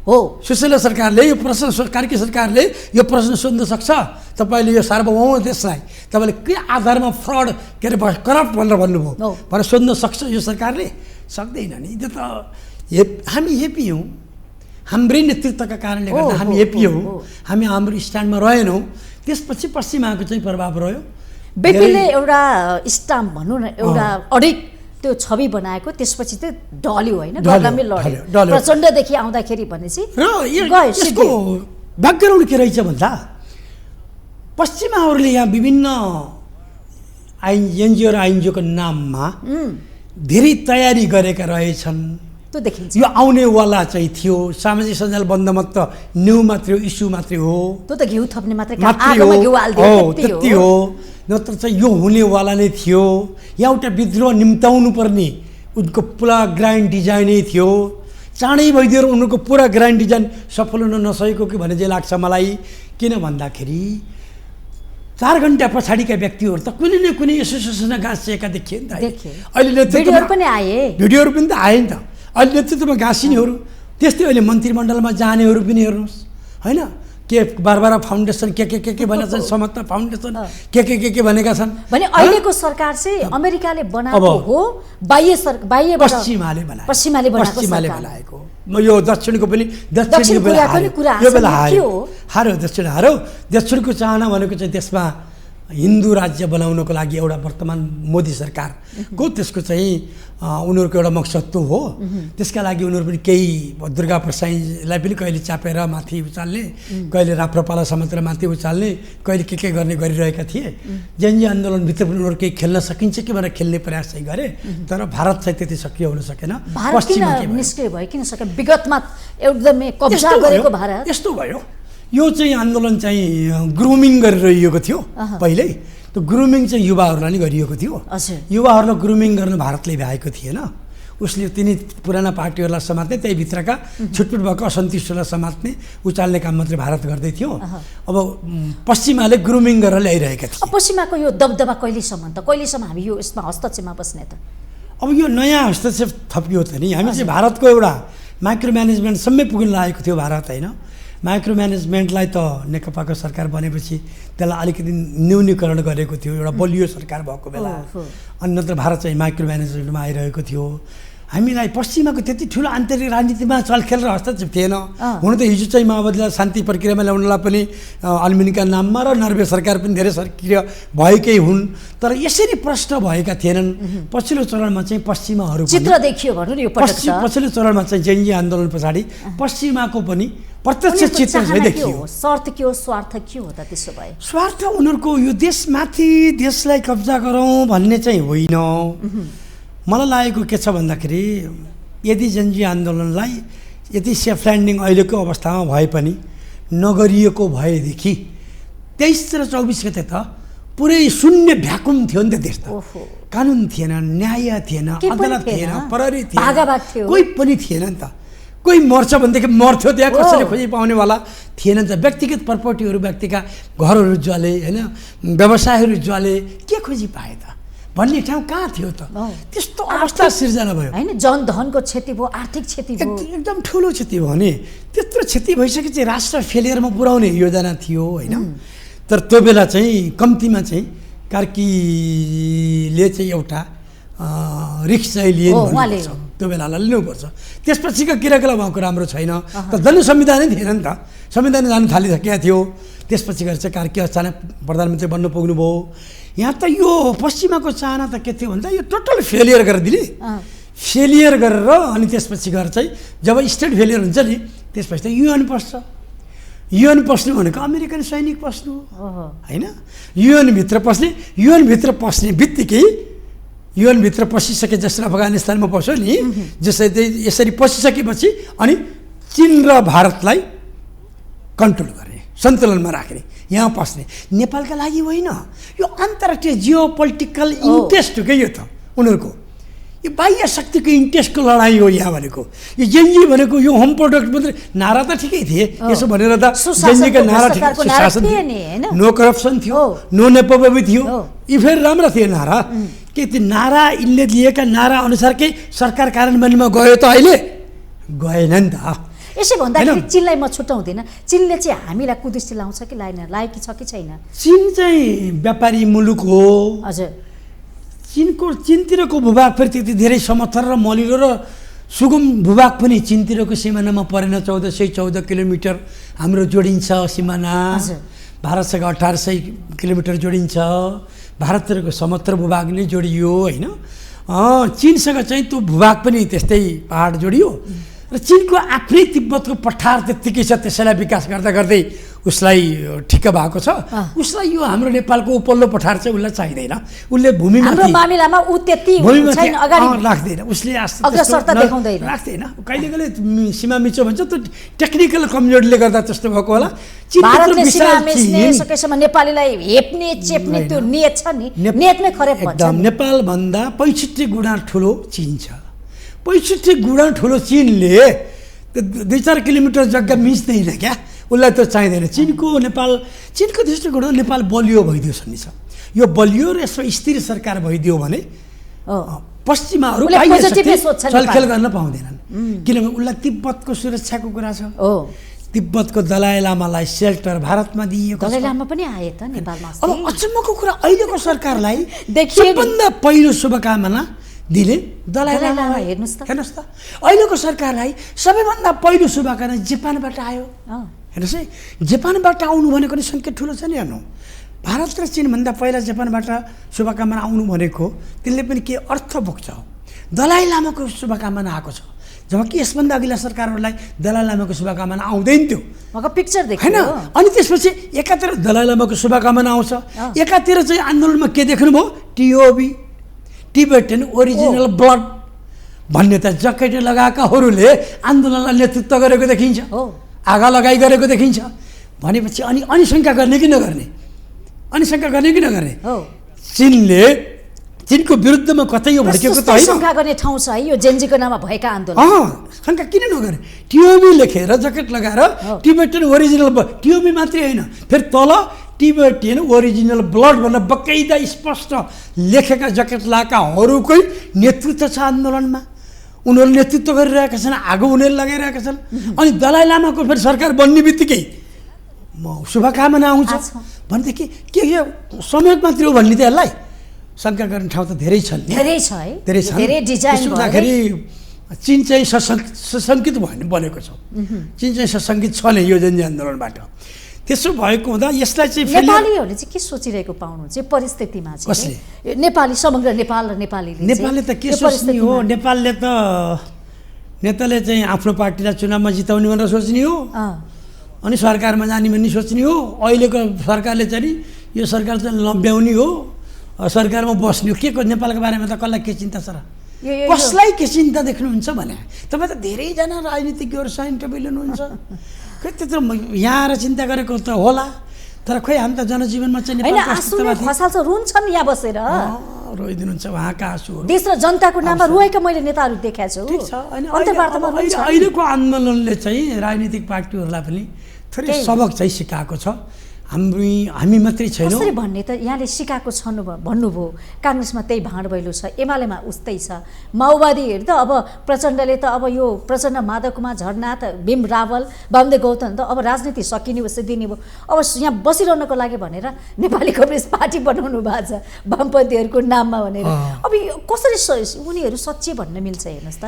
हो। सुशीला सरकारले यो प्रश्न, कार्की सरकारले यो प्रश्न सोध्न सक्छ तपाईँले यो सार्वभौम देशलाई तपाईँले के आधारमा फ्रड के अरे करप्ट भनेर भन्नुभयो भनेर सोध्न सक्छ यो सरकारले? सक्दैन नि। त्यो त हामी हेपी हौँ, हाम्रै नेतृत्वका कारणले गर्दा हामी हेपी हौँ, हामी हाम्रो स्ट्यान्डमा रहेनौँ। त्यसपछि पश्चिमाको चाहिँ प्रभाव रह्यो। बेपीले एउटा स्टाम्प भनौँ न, एउटा अडिक त्यो छवि बनाएको, त्यसपछि चाहिँ ढल्यो होइन, गर्दामै लड्यो प्रचण्डदेखि आउँदाखेरि भनेपछि। र यसको ब्याकग्राउन्ड के रहेछ भन्दा पश्चिमाहरूले यहाँ विभिन्न एनजिओ र आइएनजिओको नाममा धेरै तयारी गरेका रहेछन्। त्यो देखिन्छ यो आउनेवाला चाहिँ थियो, सामाजिक सञ्जाल बन्द मात्र न्यू मात्रै इस्यु मात्रै हो, त्यो त घिउ थप्ने मात्रै हो, त्यति हो। नत्र चाहिँ यो हुनेवाला नै थियो। यहाँ एउटा विद्रोह निम्ताउनु पर्ने उनको पुरा ग्रान्ड डिजाइनै थियो। चाँडै भइदिएर उनीहरूको पुरा ग्रान्ड डिजाइन सफल हुन नसकेको कि भन्ने चाहिँ लाग्छ मलाई। किन भन्दाखेरि 4 घन्टा पछाडिका व्यक्तिहरू त कुनै न कुनै एसोसिएसनमा गाँसिएका देखिए नि त। अहिले भिडियोहरू पनि आए त आए नि त। अहिले नेतृत्वमा गाँसिनेहरू, त्यस्तै अहिले मन्त्रीमण्डलमा जानेहरू पनि हेर्नुहोस् होइन, के बारबारा फाउन्डेसन के भनेका छन्, समता फाउन्डेसन के भनेका छन् भने अहिलेको सरकार चाहिँ अमेरिकाले बनाएको हो, बाहिरबाट पश्चिमाले बनाएको। म यो दक्षिणको पनि यो बेला हार्यो, दक्षिण हार्यो। दक्षिणको चाहना भनेको चाहिँ त्यसमा हिन्दू राज्य बनाउनको लागि एउटा वर्तमान मोदी सरकारको त्यसको चाहिँ उनीहरूको एउटा मकसद त हो। त्यसका लागि उनीहरू पनि केही दुर्गा प्रसाईलाई पनि कहिले चापेर माथि उचाल्ने, कहिले राप्रपाला समातेर माथि उचाल्ने, कहिले के गर्ने गरिरहेका थिए। जनजी आन्दोलनभित्र पनि उनीहरू केही खेल्न सकिन्छ कि भनेर खेल्ने प्रयास चाहिँ गरे, तर भारत चाहिँ त्यति सक्रिय हुन सकेन। निष्क्रिय भयो किन सके? विगतमा एकदमै कब्जा गरेको भारत यस्तो भयो। यो चाहिँ आन्दोलन चाहिँ ग्रुमिङ गरिरहेको थियो पहिल्यै। त्यो ग्रुमिङ चाहिँ युवाहरूलाई नै गरिएको थियो। युवाहरूलाई ग्रुमिङ गर्न भारतले भ्याएको थिएन। उसले तिनी पुराना पार्टीहरूलाई समात्ने, त्यही भित्रका छुटपुट भएको असन्तुष्टलाई समात्ने, उचाल्ने काम मात्रै भारत गर्दै थियो। अब पश्चिमाले ग्रुमिङ गरेर ल्याइरहेका थिए। पश्चिमाको यो दबदबा कहिलेसम्म हामी यो यसमा हस्तक्षेपमा बस्ने त? अब यो नयाँ हस्तक्षेप थपियो त नि। हामी चाहिँ भारतको एउटा माइक्रो म्यानेजमेन्टसम्मै पुग्न लागेको थियो भारत होइन। माइक्रो म्यानेजमेन्टलाई त नेकपाको सरकार बनेपछि त्यसलाई अलिकति न्यूनीकरण गरेको थियो एउटा बलियो सरकार भएको बेला। अनि नत्र भारत चाहिँ माइक्रो म्यानेजमेन्टमा आइरहेको थियो। हामीलाई पश्चिमाको त्यति ठुलो आन्तरिक राजनीतिमा चलखेल र हस्तक्षेप थिएन। हुन त हिजो चाहिँ माओवादीलाई शान्ति प्रक्रियामा ल्याउनलाई पनि अल्मिनीका नाममा र नर्वे सरकार पनि धेरै सक्रिय भएकै हुन्, तर यसरी प्रश्न भएका थिएनन्। पछिल्लो चरणमा चाहिँ पश्चिमाहरू चित्र देखियो भनौँ न यो पछिल्लो चरणमा चाहिँ जनजी आन्दोलन पछाडि पश्चिमाको पनि प्रत्यक्ष चित्र चाहिँ देखियो। स्वार्थ के हो, स्वार्थ के हो त? त्यसो भए स्वार्थ उनीहरूको यो देशमाथि देशलाई कब्जा गरौँ भन्ने चाहिँ होइन। मलाई लागेको के छ भन्दाखेरि यदि जनजी आन्दोलनलाई यदि सेफ ल्यान्डिङ अहिलेको अवस्थामा भए पनि नगरिएको भएदेखि 23 र 24 गते त पुरै शून्य भ्याकुम थियो नि त देश त। कानुन थिएन, न्याय थिएन, अदालत थिएन, प्रहरी थिएन, कोही पनि थिएन नि त। कोही मर्छ भनेदेखि मर्थ्यो, त्यहाँ कसैले खोजी पाउनेवाला थिएन नि त। व्यक्तिगत प्रपर्टीहरू, व्यक्तिका घरहरू ज्वाले होइन, व्यवसायहरू ज्वाले, के खोजी पाए त? भन्ने ठाउँ कहाँ थियो त? त्यस्तो अवस्था सिर्जना भयो होइन, जनधनको क्षति भयो, आर्थिक क्षति भयो, एकदम ठुलो क्षति भयो नि। त्यत्रो क्षति भइसकेपछि राष्ट्र फेलियरमा पुर्याउने योजना थियो होइन। तर त्यो बेला चाहिँ कम्तीमा चाहिँ कार्कीले चाहिँ एउटा रिक्स चाहिँ लिनुपर्छ, त्यो बेलालाई लिनुपर्छ। त्यसपछिको क्रियाकलाप उहाँको राम्रो छैन। त जन संविधानै थिएन नि त, संविधान जानु थालिसकेका थियो। त्यसपछि गएर चाहिँ कार्की अचानक प्रधानमन्त्री बन्न पुग्नुभयो। यहाँ त यो पश्चिमाको चाहना त के थियो भन्दा यो टोटल फेलियर गरिदिने, फेलियर गरेर अनि त्यसपछि गएर चाहिँ जब स्टेट फेलियर हुन्छ नि त्यसपछि त युएन पस्छ। युएन पस्नु भनेको अमेरिकन सैनिक पस्नु होइन। युएनभित्र पस्ने बित्तिकै युएनभित्र पसिसके जसरी अफगानिस्तानमा पस्यो नि, जसरी यसरी पसिसकेपछि अनि चीन र भारतलाई कन्ट्रोल गर्ने, सन्तुलनमा राख्ने, यहाँ पस्ने। नेपालका लागि होइन, यो अन्तर्राष्ट्रिय जियो पोलिटिकल इन्ट्रेस्ट हो क्या यो त उनीहरूको। यो बाह्य शक्तिको इन्ट्रेस्टको लडाइँ हो यहाँ भनेको। यो जेनजी भनेको यो होम प्रोडक्ट मात्रै नारा त ठिकै थिए, यसो भनेर त जेनजीका नारा ठिकै, सुशासन थियो, नो करप्सन थियो, नो नेपोटिज्म थियो, यी फेरि राम्रो थिए नारा। के त्यो नारा यिनले लिएका नारा अनुसारकै सरकार कार्यान्वयनमा गयो त अहिले गएन नि त। यसै भन्दाखेरि चीनलाई म छुट्याउँदिनँ, चीनले चाहिँ हामीलाई कुदृष्टि लाउँछ कि लाएकी छ कि छैन? चीन चाहिँ व्यापारी मुलुक हो हजुर। चीनतिरको भूभाग फेरि त्यति धेरै समथर र मलिलो र सुगम भूभाग पनि चीनतिरको सिमानामा परेन। 1414 किलोमिटर हाम्रो जोडिन्छ सिमाना, भारतसँग 1800 किलोमिटर जोडिन्छ। भारततिरको समथर भूभाग नै जोडियो होइन। चीनसँग चाहिँ त्यो भूभाग पनि त्यस्तै पहाड जोडियो र चीनको आफ्नै तिब्बतको पठार त्यत्तिकै छ, त्यसैलाई विकास गर्दा गर्दै उसलाई ठिक्क भएको छ। उसलाई यो हाम्रो नेपालको उपल्लो पठार चाहिँ उसलाई चाहिँदैन। उसले भूमिमाथि मामिलामा ऊ त्यति छैन, अगाडि राख्दैन, उसले अग्रसरता देखाउँदैन, राख्दैन। कहिले कहिले सीमा मिचो भन्छ, त्यो टेक्निकल कमजोरीले गर्दा त्यस्तो भएको होला। भारतले सीमा मिच्ने सकेसम्म नेपालीलाई हेप्ने चेप्ने त्यो नियत छ नि, नियतमै खरेब भन्छ। एकदम नेपालभन्दा 65 गुणा ठुलो चीन छ। 65 गुणा ठुलो चीनले 2-4 किलोमिटर जग्गा मिच्दैन क्या, उसलाई त चाहिँदैन। चीनको दृष्टिकोण नेपाल बलियो भइदियो भन्ने छ। यो बलियो र यसो स्थिर सरकार भइदियो भने पश्चिमाहरू चलखेल गर्न पाउँदैनन्, किनभने उसलाई तिब्बतको सुरक्षाको कुरा छ। तिब्बतको दलाई लामालाई सेल्टर भारतमा दिइएको छ। दलाई लामा पनि आए त नेपालमा। अब अचम्मको कुरा, अहिलेको सरकारलाई सबभन्दा पहिलो शुभकामना दिने दलाई लामा। हेर्नुहोस् त, अहिलेको सरकारलाई सबैभन्दा पहिलो शुभकामना जापानबाट आयो। हेर्नुहोस् है, जापानबाट आउनु भनेको नि सङ्केत ठुलो छ नि। हेर्नु, भारत र चीनभन्दा पहिला जापानबाट शुभकामना आउनु भनेको त्यसले पनि के अर्थ बोक्छ। दलाई लामाको शुभकामना आएको छ, जबकि यसभन्दा अघिल्ला सरकारहरूलाई दलाई लामाको शुभकामना आउँदैन थियो। पिक्चर देख्नु होइन। अनि त्यसपछि एकातिर दलाई लामाको शुभकामना आउँछ, एकातिर चाहिँ आन्दोलनमा के देख्नुभयो? टिओबी, टिबेटन ओरिजिनल ब्लड भन्ने त ज्याकेट लगाएकाहरूले आन्दोलनलाई नेतृत्व गरेको देखिन्छ, आगा लगाई गरेको देखिन्छ। भनेपछि अनि शङ्का गर्ने कि नगर्ने? अनि शङ्का गर्ने कि नगर्ने? चीनको विरुद्धमा कतै यो भड्केको त होइन। शङ्का गर्ने ठाउँ छ है यो जेनजीको नाममा भएका आन्दोलन। शङ्का किन नगर्ने? टिओबी लेखेर ज्याकेट लगाएर टिबेटन ओरिजिनल, टिओबी मात्रै होइन फेरि तल टिबेटियन ओरिजिनल ब्लड भनेर बकाइदा स्पष्ट लेखेका ज्याकेट लगाएकाहरूकै नेतृत्व छ आन्दोलनमा। उनीहरू नेतृत्व गरिरहेका छन्, आगो उनीहरू लगाइरहेका छन्। अनि दलाई लामाको फेरि सरकार बन्ने बित्तिकै शुभकामना आउँछ भनेदेखि के यो संयोग मात्रै हो भन्ने त यसलाई शङ्का गर्ने ठाउँ त धेरै छन्, धेरै छ है, धेरै डिजाइन हुँदाखेरि चीन चाहिँ सशङ्कित बनेको छ। चीन चाहिँ सशङ्कित छ नै यो जेनजी आन्दोलनबाट। त्यसो भएको हुँदा यसलाई चाहिँ नेपालीहरूले चाहिँ के सोचिरहेको पाउनु चाहिँ परिस्थितिमा चाहिँ नेपाली समग्र नेपाल र नेपालले त के सोच्ने हो? नेताले चाहिँ आफ्नो पार्टीलाई चुनावमा जिताउने भनेर सोच्ने हो, अनि सरकारमा जाने भन्ने सोच्ने हो। अहिलेको सरकारले चाहिँ यो सरकार चाहिँ लम्ब्याउने हो, सरकारमा बस्ने हो। के को नेपालको बारेमा त कसलाई के चिन्ता छ र? कसलाई के चिन्ता देख्नुहुन्छ भने तपाईँ त धेरैजना राजनीतिज्ञहरू साइन्टिफिक हुनुहुन्छ, खै त्यत्रो यहाँ आएर चिन्ता गरेको त होला, तर खोइ हामी त जनजीवनमा चाहिँ रुन्छन् यहाँ बसेर रोइदिनुहुन्छ उहाँका आँसुहरू। देश र जनताको नाममा रुवाएका मैले नेताहरू देखाएको छु। अहिलेको आन्दोलनले चाहिँ राजनीतिक पार्टीहरूलाई पनि थोरै सबक चाहिँ सिकाएको छ। हामी मात्रै छैनौँ। कसरी भन्ने त यहाँले सिकाएको छन् भन्नुभयो, काङ्ग्रेसमा त्यही भाँडभैलो छ, एमालेमा उस्तै छ, माओवादीहरू त अब प्रचण्डले त अब यो प्रचण्ड माधवकुमार झरनाथ भीम रावल वामदेव गौतम त अब राजनीति सकिने भयो सिद्धिने भयो, अब यहाँ बसिरहनको लागि भनेर नेपाली कम्युनिस्ट पार्टी बनाउनु भएको छ वामपन्थीहरूको नाममा भनेर। अब कसरी उनीहरू सच्ची भन्न मिल्छ हेर्नुहोस् त।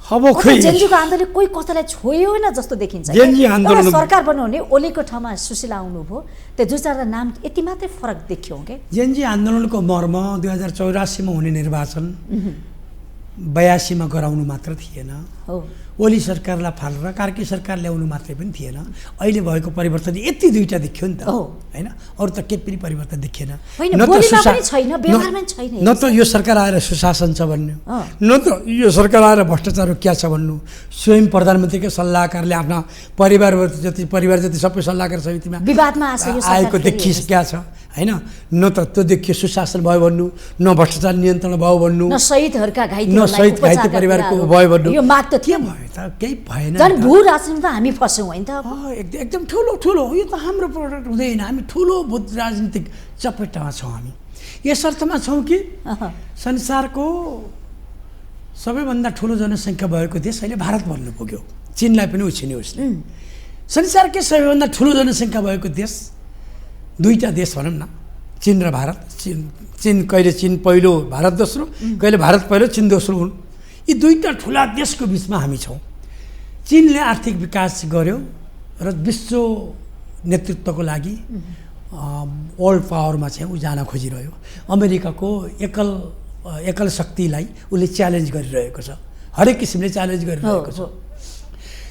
अब खोइ जेनजीको आन्दोलनले कोही कसैलाई छोएन जस्तो देखिन्छ। जेनजी आन्दोलन सरकार बनाउने ओलीको ठाउँमा सुशीला आउनुभयो, त्यो दुई चारवटा नाम यति मात्रै फरक देखियो के। जेनजी आन्दोलनको मर्म 2084 हुने निर्वाचन 82 गराउनु मात्र थिएन, ओली सरकारलाई फालेर कार्की सरकार ल्याउनु मात्रै पनि थिएन। अहिले भएको परिवर्तन यति दुईटा देखियो नि त, हैन? अरू त केही पनि परिवर्तन देखिएन। न त यो सरकार आएर सुशासन छ भन्नु, न त यो सरकार आएर भ्रष्टाचार क्या छ भन्नु। स्वयं प्रधानमन्त्रीकै सल्लाहकारले आफ्ना परिवार जति सबै सल्लाहकार समितिमा विवादमा आएको देखिसकेका छ, हैन? न त त्यो देखियो सुशासन भयो भन्नु, न भ्रष्टाचार नियन्त्रण भयो भन्नु, न शहीदहरुका घाइते परिवारको भयो भन्नु। यो माग त थियो, केही भएन। झन् भू राजनीतिमा हामी फस्यौँ हैन त। एकदम ठुलो यो त हाम्रो प्रोडक्ट हुँदैन। हामी ठुलो राजनीतिक चपेटामा छौँ। हामी यस अर्थमा छौँ कि संसारको सबैभन्दा ठुलो जनसङ्ख्या भएको देश अहिले भारत बन्नु पुग्यो, चीनलाई पनि उछिन्यो उसले। संसारकै सबैभन्दा ठुलो जनसङ्ख्या भएको देश दुईटा देश भनौँ न, चीन र भारत। चीन कहिले चीन पहिलो भारत दोस्रो, कहिले भारत पहिलो चीन दोस्रो हुन्। यी दुईटा ठुला देशको बिचमा हामी छौँ। चीनले आर्थिक विकास गर्यो र विश्व नेतृत्वको लागि वर्ल्ड पावरमा चाहिँ ऊ जान खोजिरह्यो। अमेरिकाको एकल शक्तिलाई उसले च्यालेन्ज गरिरहेको छ, हरेक किसिमले च्यालेन्ज गरिरहेको छ।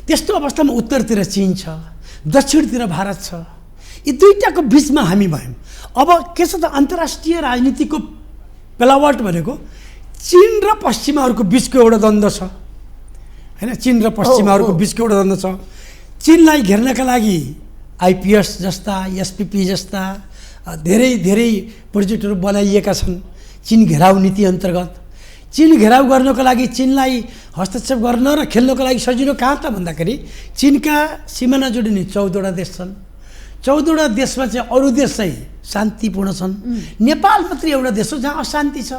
त्यस्तो अवस्थामा उत्तरतिर चीन छ, दक्षिणतिर भारत छ। यी दुईटाको बिचमा हामी भयौँ। अब के छ त, अन्तर्राष्ट्रिय राजनीतिको पेलावट भनेको चीन र पश्चिमाहरूको बिचको एउटा द्वन्द्व छ, हैन? चीन र पश्चिमाहरूको बिचको एउटा द्वन्द्व छ। चीनलाई घेर्नका लागि आइपिएस जस्ता, एसपिपी जस्ता धेरै प्रोजेक्टहरू बनाइएका छन् चीन घेराउ नीति अन्तर्गत। चीन घेराउ गर्नको लागि, चीनलाई हस्तक्षेप गर्न र खेल्नको लागि सजिलो कहाँ त भन्दाखेरि चीनका सिमाना जोडिने 14वटा देश छन्। 14वटा देशमा चाहिँ अरू देश चाहिँ शान्तिपूर्ण छन्। नेपाल मात्रै एउटा देश हो जहाँ अशान्ति छ,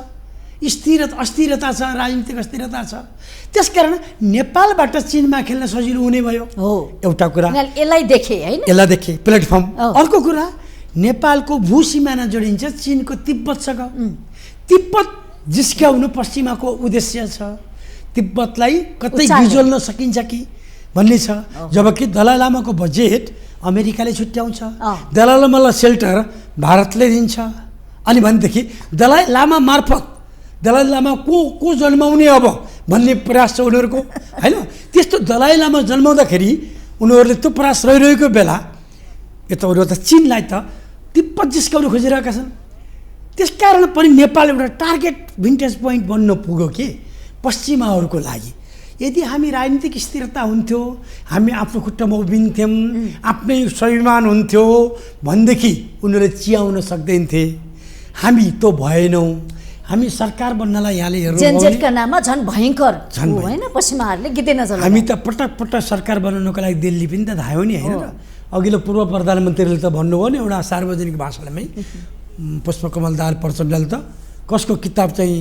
अस्थिरता छ, राजनीतिक अस्थिरता छ। त्यसकारण नेपालबाट चीनमा खेल्न सजिलो हुने भयो, एउटा कुरा। यसलाई देखे हैन, यसलाई देखे प्लेटफर्म। अर्को कुरा, नेपालको भू सिमाना जोडिन्छ चीनको तिब्बतसँग। तिब्बत जिस्क्याउनु पश्चिमाको उद्देश्य छ। तिब्बतलाई कतै गिजोल्न सकिन्छ कि भन्ने छ। जबकि दलाई लामाको बजेट अमेरिकाले छुट्याउँछ, दलाई लामालाई सेल्टर भारतले दिन्छ। अनि भनेदेखि दलाई लामा मार्फत दलाई लामा को जन्माउने अब भन्ने प्रयास छ उनीहरूको, हैन? त्यस्तो दलाई लामा जन्माउँदाखेरि उनीहरूले त्यो प्रयास रहिरहेको बेला यताउता त चीनलाई त तिब्बत जिस्काउन खोजिरहेका छन्। त्यसकारण पनि नेपाल एउटा टार्गेट भिन्टेज पोइन्ट बन्न पुग्यो कि पश्चिमाहरूको लागि। यदि हामी राजनीतिक स्थिरता हुन्थ्यो, हामी आफ्नो खुट्टामा उभिन्थ्यौँ, आफ्नै स्वाभिमान हुन्थ्यो भनेदेखि उनीहरूले चियाउन सक्दैनथे। हामी त्यो भएनौँ। हामी सरकार बन्नलाई यहाँले हेर्नु जेनजेटका नाममा झन् भयङ्कर होइन, पश्चिमाहरूले गिद्धे नजर। हामी त पटक सरकार बनाउनको लागि दिल्ली पनि त धायौँ नि, होइन र? अघिल्लो पूर्व प्रधानमन्त्रीले त भन्नुभयो नि एउटा सार्वजनिक भाषणमै, पुष्पकमल दाहाल प्रचण्डले त कसको किताब चाहिँ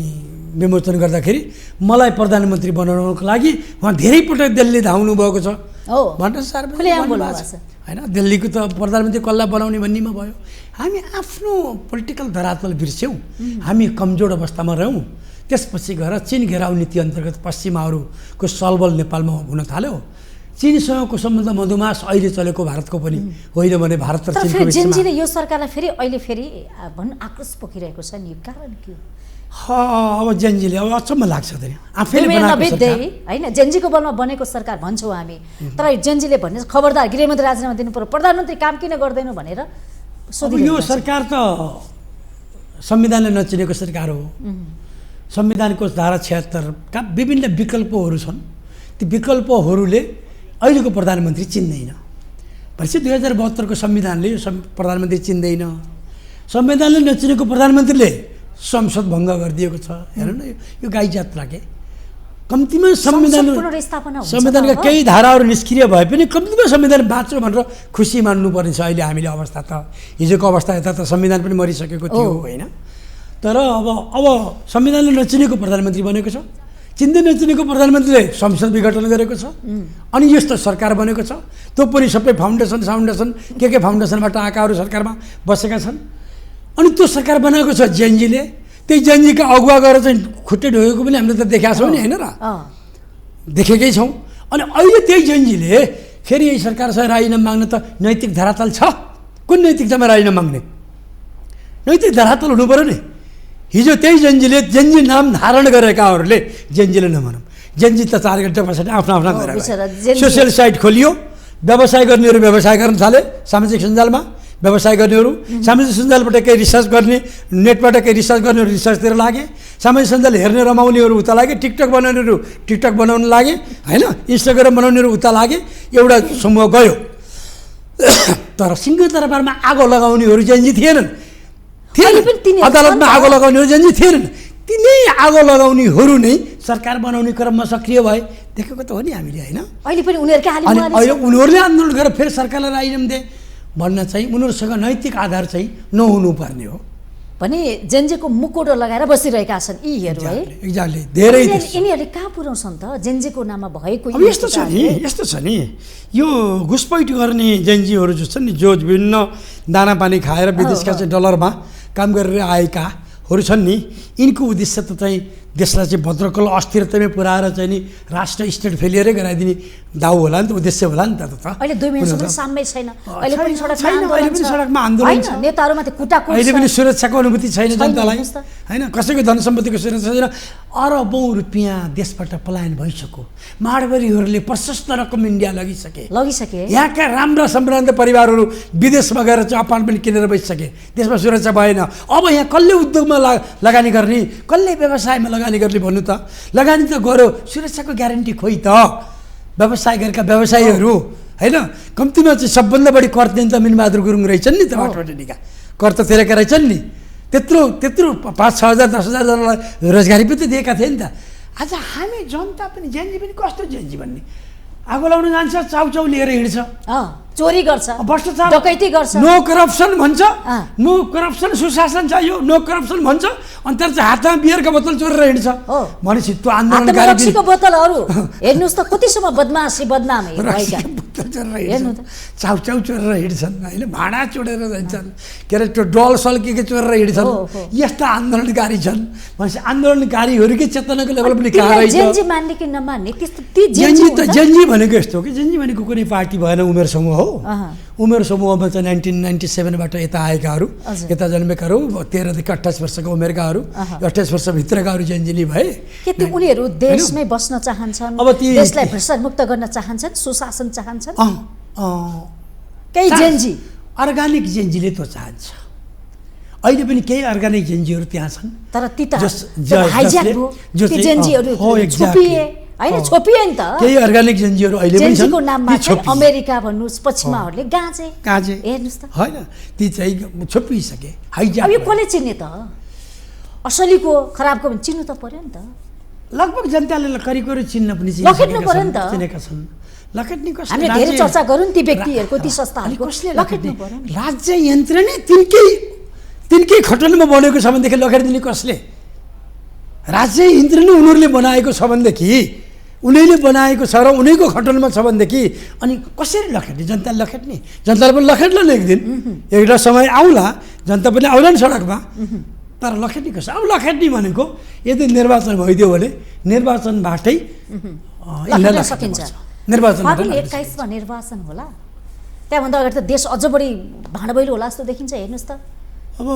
विमोचन गर्दाखेरि मलाई प्रधानमन्त्री बनाउनको लागि उहाँ धेरै पटक दिल्ली धाउनु भएको छ भनेर सार्वजनिक भन्नुभएको छ, होइन? दिल्लीको त प्रधानमन्त्री कसलाई बनाउने भन्नेमा भयो। हामी आफ्नो पोलिटिकल धरातल बिर्स्यौँ, हामी कमजोर अवस्थामा रह्यौँ। त्यसपछि गएर चीन घेराउ नीति अन्तर्गत पश्चिमाहरूको सलबल नेपालमा हुन थाल्यो। चीनसँगको सम्बन्ध मधुमास अहिले चलेको भारतको पनि होइन भने भारत र चीनको बिचमा। जेनजीले यो सरकारलाई अहिले फेरि भन्न आक्रोश पोखिरहेको छ नि, कारण के हो? अब जेनजीले अब अचम्म लाग्छ त आफैले होइन, जेनजीको बलमा बनेको सरकार भन्छौँ हामी, तर जेनजीले भन्ने खबरदार गृहमन्त्री राजीनामा दिनु पर्यो, प्रधानमन्त्री काम किन गर्दैनौ भनेर सोधिरहेको छ। यो सरकार त संविधानले नचिनेको सरकार हो। संविधानको धारा 76 का विभिन्न विकल्पहरू छन्। ती विकल्पहरूले अहिलेको प्रधानमन्त्री चिन्दैन। भनेपछि 2072 को संविधानले यो प्रधानमन्त्री चिन्दैन। संविधानले नचिनेको प्रधानमन्त्रीले संसद भङ्ग गरिदिएको छ। हेर्नु न, यो गाई जात्रा के कम्तीमा संविधानका केही धाराहरू निष्क्रिय भए पनि कम्तीमा संविधान बाँच्यो भनेर खुसी मान्नुपर्ने छ अहिले हामीले अवस्था त। हिजोको अवस्था यता त संविधान पनि मरिसकेको थियो होइन। तर अब संविधानले नचिनेको प्रधानमन्त्री बनेको छ, चिन्दै नचिनेको प्रधानमन्त्रीले संसद विघटन गरेको छ, अनि यस्तो सरकार बनेको छ। त्यो पनि सबै फाउन्डेसन के फाउन्डेसनबाट आएकाहरू सरकारमा बसेका छन्। अनि त्यो सरकार बनाएको छ जेएनजीले, त्यही जेएनजीका अगुवा गरेर चाहिँ खुट्टे ढोगेको पनि हामीले त देखेका छौँ नि होइन र, देखेकै छौँ। अनि अहिले त्यही जेएनजीले फेरि यही सरकारसँग राजीनामा माग्न त नैतिक धरातल छ? कुन नैतिकतामा राजीनामा माग्ने? नैतिक धरातल हुनु पऱ्यो नि। हिजो त्यही जेएनजी नाम धारण गरेकाहरूले जेएनजीले नभनौँ, जेएनजी त 4 घन्टा पछाडि आफ्ना गरेर सोसियल साइट खोलियो, व्यवसाय गर्नेहरू व्यवसाय गर्न थाले, सामाजिक सञ्जालमा व्यवसाय गर्नेहरू, सामाजिक सञ्जालबाट केही रिसर्च गर्ने, नेटबाट केही रिसर्च गर्नेहरू रिसर्चतिर लागे, सामाजिक सञ्जाल हेर्ने रमाउनेहरू उता लागे, टिकटक बनाउनेहरू टिकटक बनाउन लागे होइन, इन्स्टाग्राम बनाउनेहरू उता लागे, एउटा समूह गयो। तर सिंहदरबारमा आगो लगाउनेहरू जेएनजी थिएनन्, अदालतमा आगो लगाउनेहरू जेएनजी थिएनन्। तिनै आगो लगाउनेहरू नै सरकार बनाउने क्रममा सक्रिय भए, देखेको त हो नि हामीले होइन। अहिले पनि अहिले उनीहरूले आन्दोलन गरेर फेरि सरकारलाई राजीनामा दिए भन्न चाहिँ उनीहरूसँग नैतिक आधार चाहिँ नहुनुपर्ने हो भने जेएनजीको मुकुटो लगाएर बसिरहेका छन् यीहरू है। एक्ज्याक्टली। धेरै यिनीहरूले कहाँ पुर्याउँछन् त जेएनजीको नाममा भएको? यस्तो छ नि, यो घुसपैठ गर्ने जेएनजीहरू जो छन् नि, जो विभिन्न दानापानी खाएर विदेशका चाहिँ डलरमा काम गरेर आएकाहरू छन् नि, यिनको उद्देश्य त चाहिँ देशलाई चाहिँ भद्रकल अस्थिरतामै पुऱ्याएर चाहिँ नि राष्ट्र स्टेट फेलियरै गराइदिने दाउ होला नि त, उद्देश्य होला नि त। अहिले 2 महिनासम्म साम्मै छैन, अहिले पनि सडकमा आन्दोलन छ, नेताहरूमाथि कुटाकुट, अहिले पनि सुरक्षाको अनुभूति छैन जनतालाई होइन, कसैको धन सम्पत्तिको सुरक्षा छैन। अरबौँ रुपियाँ देशबाट पलायन भइसक्यो, माडवारीहरूले प्रशस्त रकम इन्डिया लगिसके, यहाँका राम्रा सम्भ्रान्त परिवारहरू विदेशमा गएर चाहिँ अपार्टमेन्ट किनेर बसिसके, देशमा सुरक्षा भएन। अब यहाँ कसले उद्योगमा लगानी गर्ने, कसले व्यवसायमा लगानी गर्ने भन्नु त? लगानी त गर्यो, सुरक्षाको ग्यारेन्टी खोइ त? व्यवसाय गरेका व्यवसायीहरू होइन, कम्तीमा चाहिँ सबभन्दा बढी कर दिने त मिनबहादुर गुरुङ रहेछन् नि त, बाटोटिका कर त तिरेका रहेछन् नि, त्यत्रो 5-6 हजार 10 हजार जनालाई रोजगारी पनि त दिएका थिए नि त। आज हामी जनता पनि जेएनजी पनि कस्तो जेएनजी भन्ने, आगो लाउन जान्छ, चाउचाउ लिएर हिँड्छ, चोरी गर्छ, भ्रष्टाचार डकैती गर्छ, नो करप्सन भन्छ, नो करप्सन सुशासन चाहियो, नो करप्सन भन्छ, अनि त्यहाँ चाहिँ हातमा बियरको बोतल चोरेर हिँड्छ भनेपछि त्यो आन्दोलनकारी रक्सीको बोतलहरू हेर्नुहोस् त कतिसम्म बदमासी बदनामी भएका, चाउचाउ चोरेर हिँड्छन् होइन, भाँडा चोरेर जान्छन्, के अरे त्यो डल सल के चोरेर हिँड्छन्, यस्ता आन्दोलनकारी छन् भनेपछि आन्दोलनकारीहरूकै चेतनाको लेभल पनि कहाँ रहेछ? जेएनजी मान्ने कि नमान्ने त्यस्तो ती जेएनजी भनेको यस्तो हो कि जेएनजी भनेको कुनै पार्टी भएन, उमेर समूह हो। उमेर समूहमा चाहिँ 1997बाट यता आएकाहरू, यता जन्मेकाहरू, 13देखि 28 वर्षको उमेरकाहरू, 28 वर्षभित्रकाहरू जेएनजी भए। के त्यो उनीहरू देशमै बस्न चाहन्छन्, देशलाई भ्रष्टाचारमुक्त गर्न चाहन्छन्, सुशासन चाहन्छन्? केही जेएनजी अर्गानिक जेएनजीले त्यो चाहन्छ। अहिले पनि केही अर्गानिक जेएनजीहरू त्यहाँ छन्, तर ती त हाइज्याक भयो, ती जेएनजीहरू छोपिए हैन, छोपिए नि त। केही अर्गानिक जेएनजीहरू अहिले पनि छन्, जेएनजीको नाममा चाहिँ अमेरिका भन्नुस् पश्चिमाहरूले गाँचे हेर्नुस् त, हैन ती चाहिँ छोपिसके, हाइज्याक। अब यो कसले चिन्ने त? असलीको खराबको पनि चिन्नु त पर्यो नि त। लगभग जनताले करिब चिन्न पनि लखेट्नु पर्यो नि त, चिनेका छन्। लखेट्ने कसले? हामीले धेरै चर्चा गरौँ ती व्यक्तिहरूको, ती संस्थाहरूको, कसले लखेट्नु पर्यो? राज्य यन्त्र नै तिनकै खटनमा बनेको छ भनेदेखि लखेट्दिने कसले? राज्य यन्त्र नै उनीहरूले बनाएको छ भनेदेखि, उनीहरूले बनाएको छ र उनीको खटनमा छ भनेदेखि अनि कसरी लखेट्ने? जनताले लखेट्ने? जनताले पनि लखेट्ला नि एक दिन, एउटा समय आउला, जनता पनि आउला नि सडकमा, तर लखेट्ने कसो? अब लखेट्ने भनेको यदि निर्वाचन भइदियो भने निर्वाचनबाटै सकिन्छ। निर्वाचन 21मा निर्वाचन होला, त्यहाँभन्दा अगाडि त देश अझ बढी भाँडबैलो होला जस्तो देखिन्छ। हेर्नुहोस् त, अब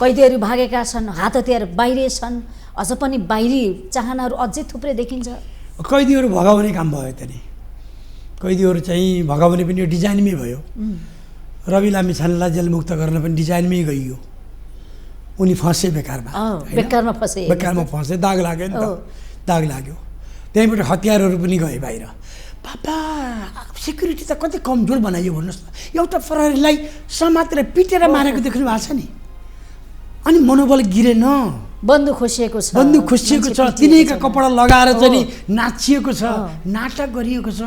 कैदीहरू भागेका छन्, हात हतियार बाहिर छन्, अझ पनि बाहिरी चाहनाहरू अझै थुप्रै देखिन्छ। कैदीहरू भगाउने काम भयो त नि, कैदीहरू चाहिँ भगाउने पनि यो डिजाइनमै भयो। रवि लामिछानेलाई जेलमुक्त गर्न पनि डिजाइनमै गइयो, उनी फँसे बेकारमा, बेकारमा फँसे, दाग लाग्यो नि त, दाग लाग्यो। त्यहीँबाट हतियारहरू पनि गए बाहिर। बाबा सेक्युरिटी त कति कमजोर बनाइयो भन्नुहोस् न, एउटा प्रहरीलाई समातेर पिटेर मारेको देख्नु भएको छ नि, अनि मनोबल गिरेन, बन्दुक खोसिएको छ, बन्दुक खोसिएको छ, मान्छे तिनैका पिटिएको छ। कपडा लगाएर हो। चाहिँ नि नाचिएको छ, नाटक गरिएको छ।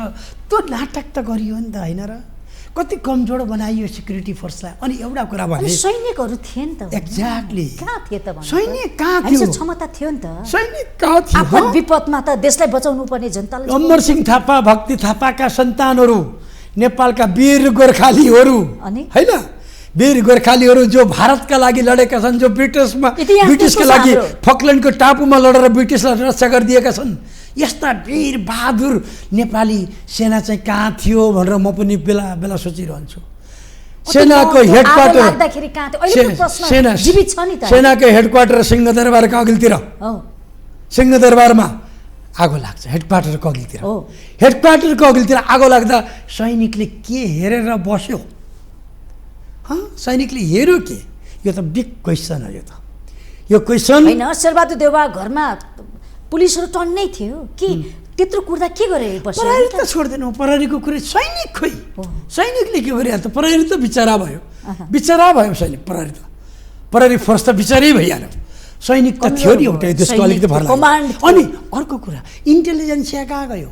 त्यो नाटक त गरियो नि त होइन र? कति कमजोर बनाइयो सिक्युरिटी फोर्सलाई। अनि एउटा कुरा भने अनि सैनिकहरू थिए नि त, एक्ज्याक्टली कहाँ थिए त भन्नु त? सैनिक कहाँ हामीसँग थियो? क्षमता थियो नि त। सैनिक कहाँ थियो? आपद विपदमा त देशलाई बचाउनु पर्ने जनताले अमरसिंह थापा, भक्ति थापाका सन्तानहरू, नेपालका वीर गोर्खालीहरू अनि? होइन, वीर गोर्खालीहरू जो भारतका लागि लडेका छन्, जो ब्रिटिसका त्यसको लागि हाम्रो। फकल्यान्डको टापुमा लडेर ब्रिटिसलाई रक्षा गरिदिएका छन्। यस्ता वीर बहादुर नेपाली सेना चाहिँ कहाँ थियो भनेर म पनि बेला बेला सोचिरहन्छु। सेनाको हेडक्वार्टर लाग्दाखेरि कहाँ थियो? अहिले प्रश्न जीवित छ नि त। सेनाको हेडक्वार्टर सिंहदरबारको अघिल्तिर, हो सिंहदरबारमा आगो लाग्छ हेडक्वार्टरको अघिल्तिर। हो। हेडक्वार्टरको अघिल्तिर आगो लाग्दा सैनिकले के हेरेर बस्यो? सैनिकले हेऱ्यो के? यो त बिग क्वेसन हो। यो क्वेसन होइन, शेरबहादुर देउवा घरमा पुलिसहरू टन्नै थियो कि त्यत्रो कुर्दा के गरे बस्यो? प्रहरी त छोड्दैनौँ, प्रहरीको कुरो सैनिक खोइ, सैनिकले के गरिहाल्छ त? प्रहरी त बिचरा भयो, बिचरा भयो सैनिक। प्रहरी त प्रहरी फोर्स त बिचारै भइहाल्यो। सैनिक त थियो नि एउटा देशको अलिकति भर लाग्यो। अनि अर्को कुरा, इन्टेलिजेन्सिया कहाँ गयो?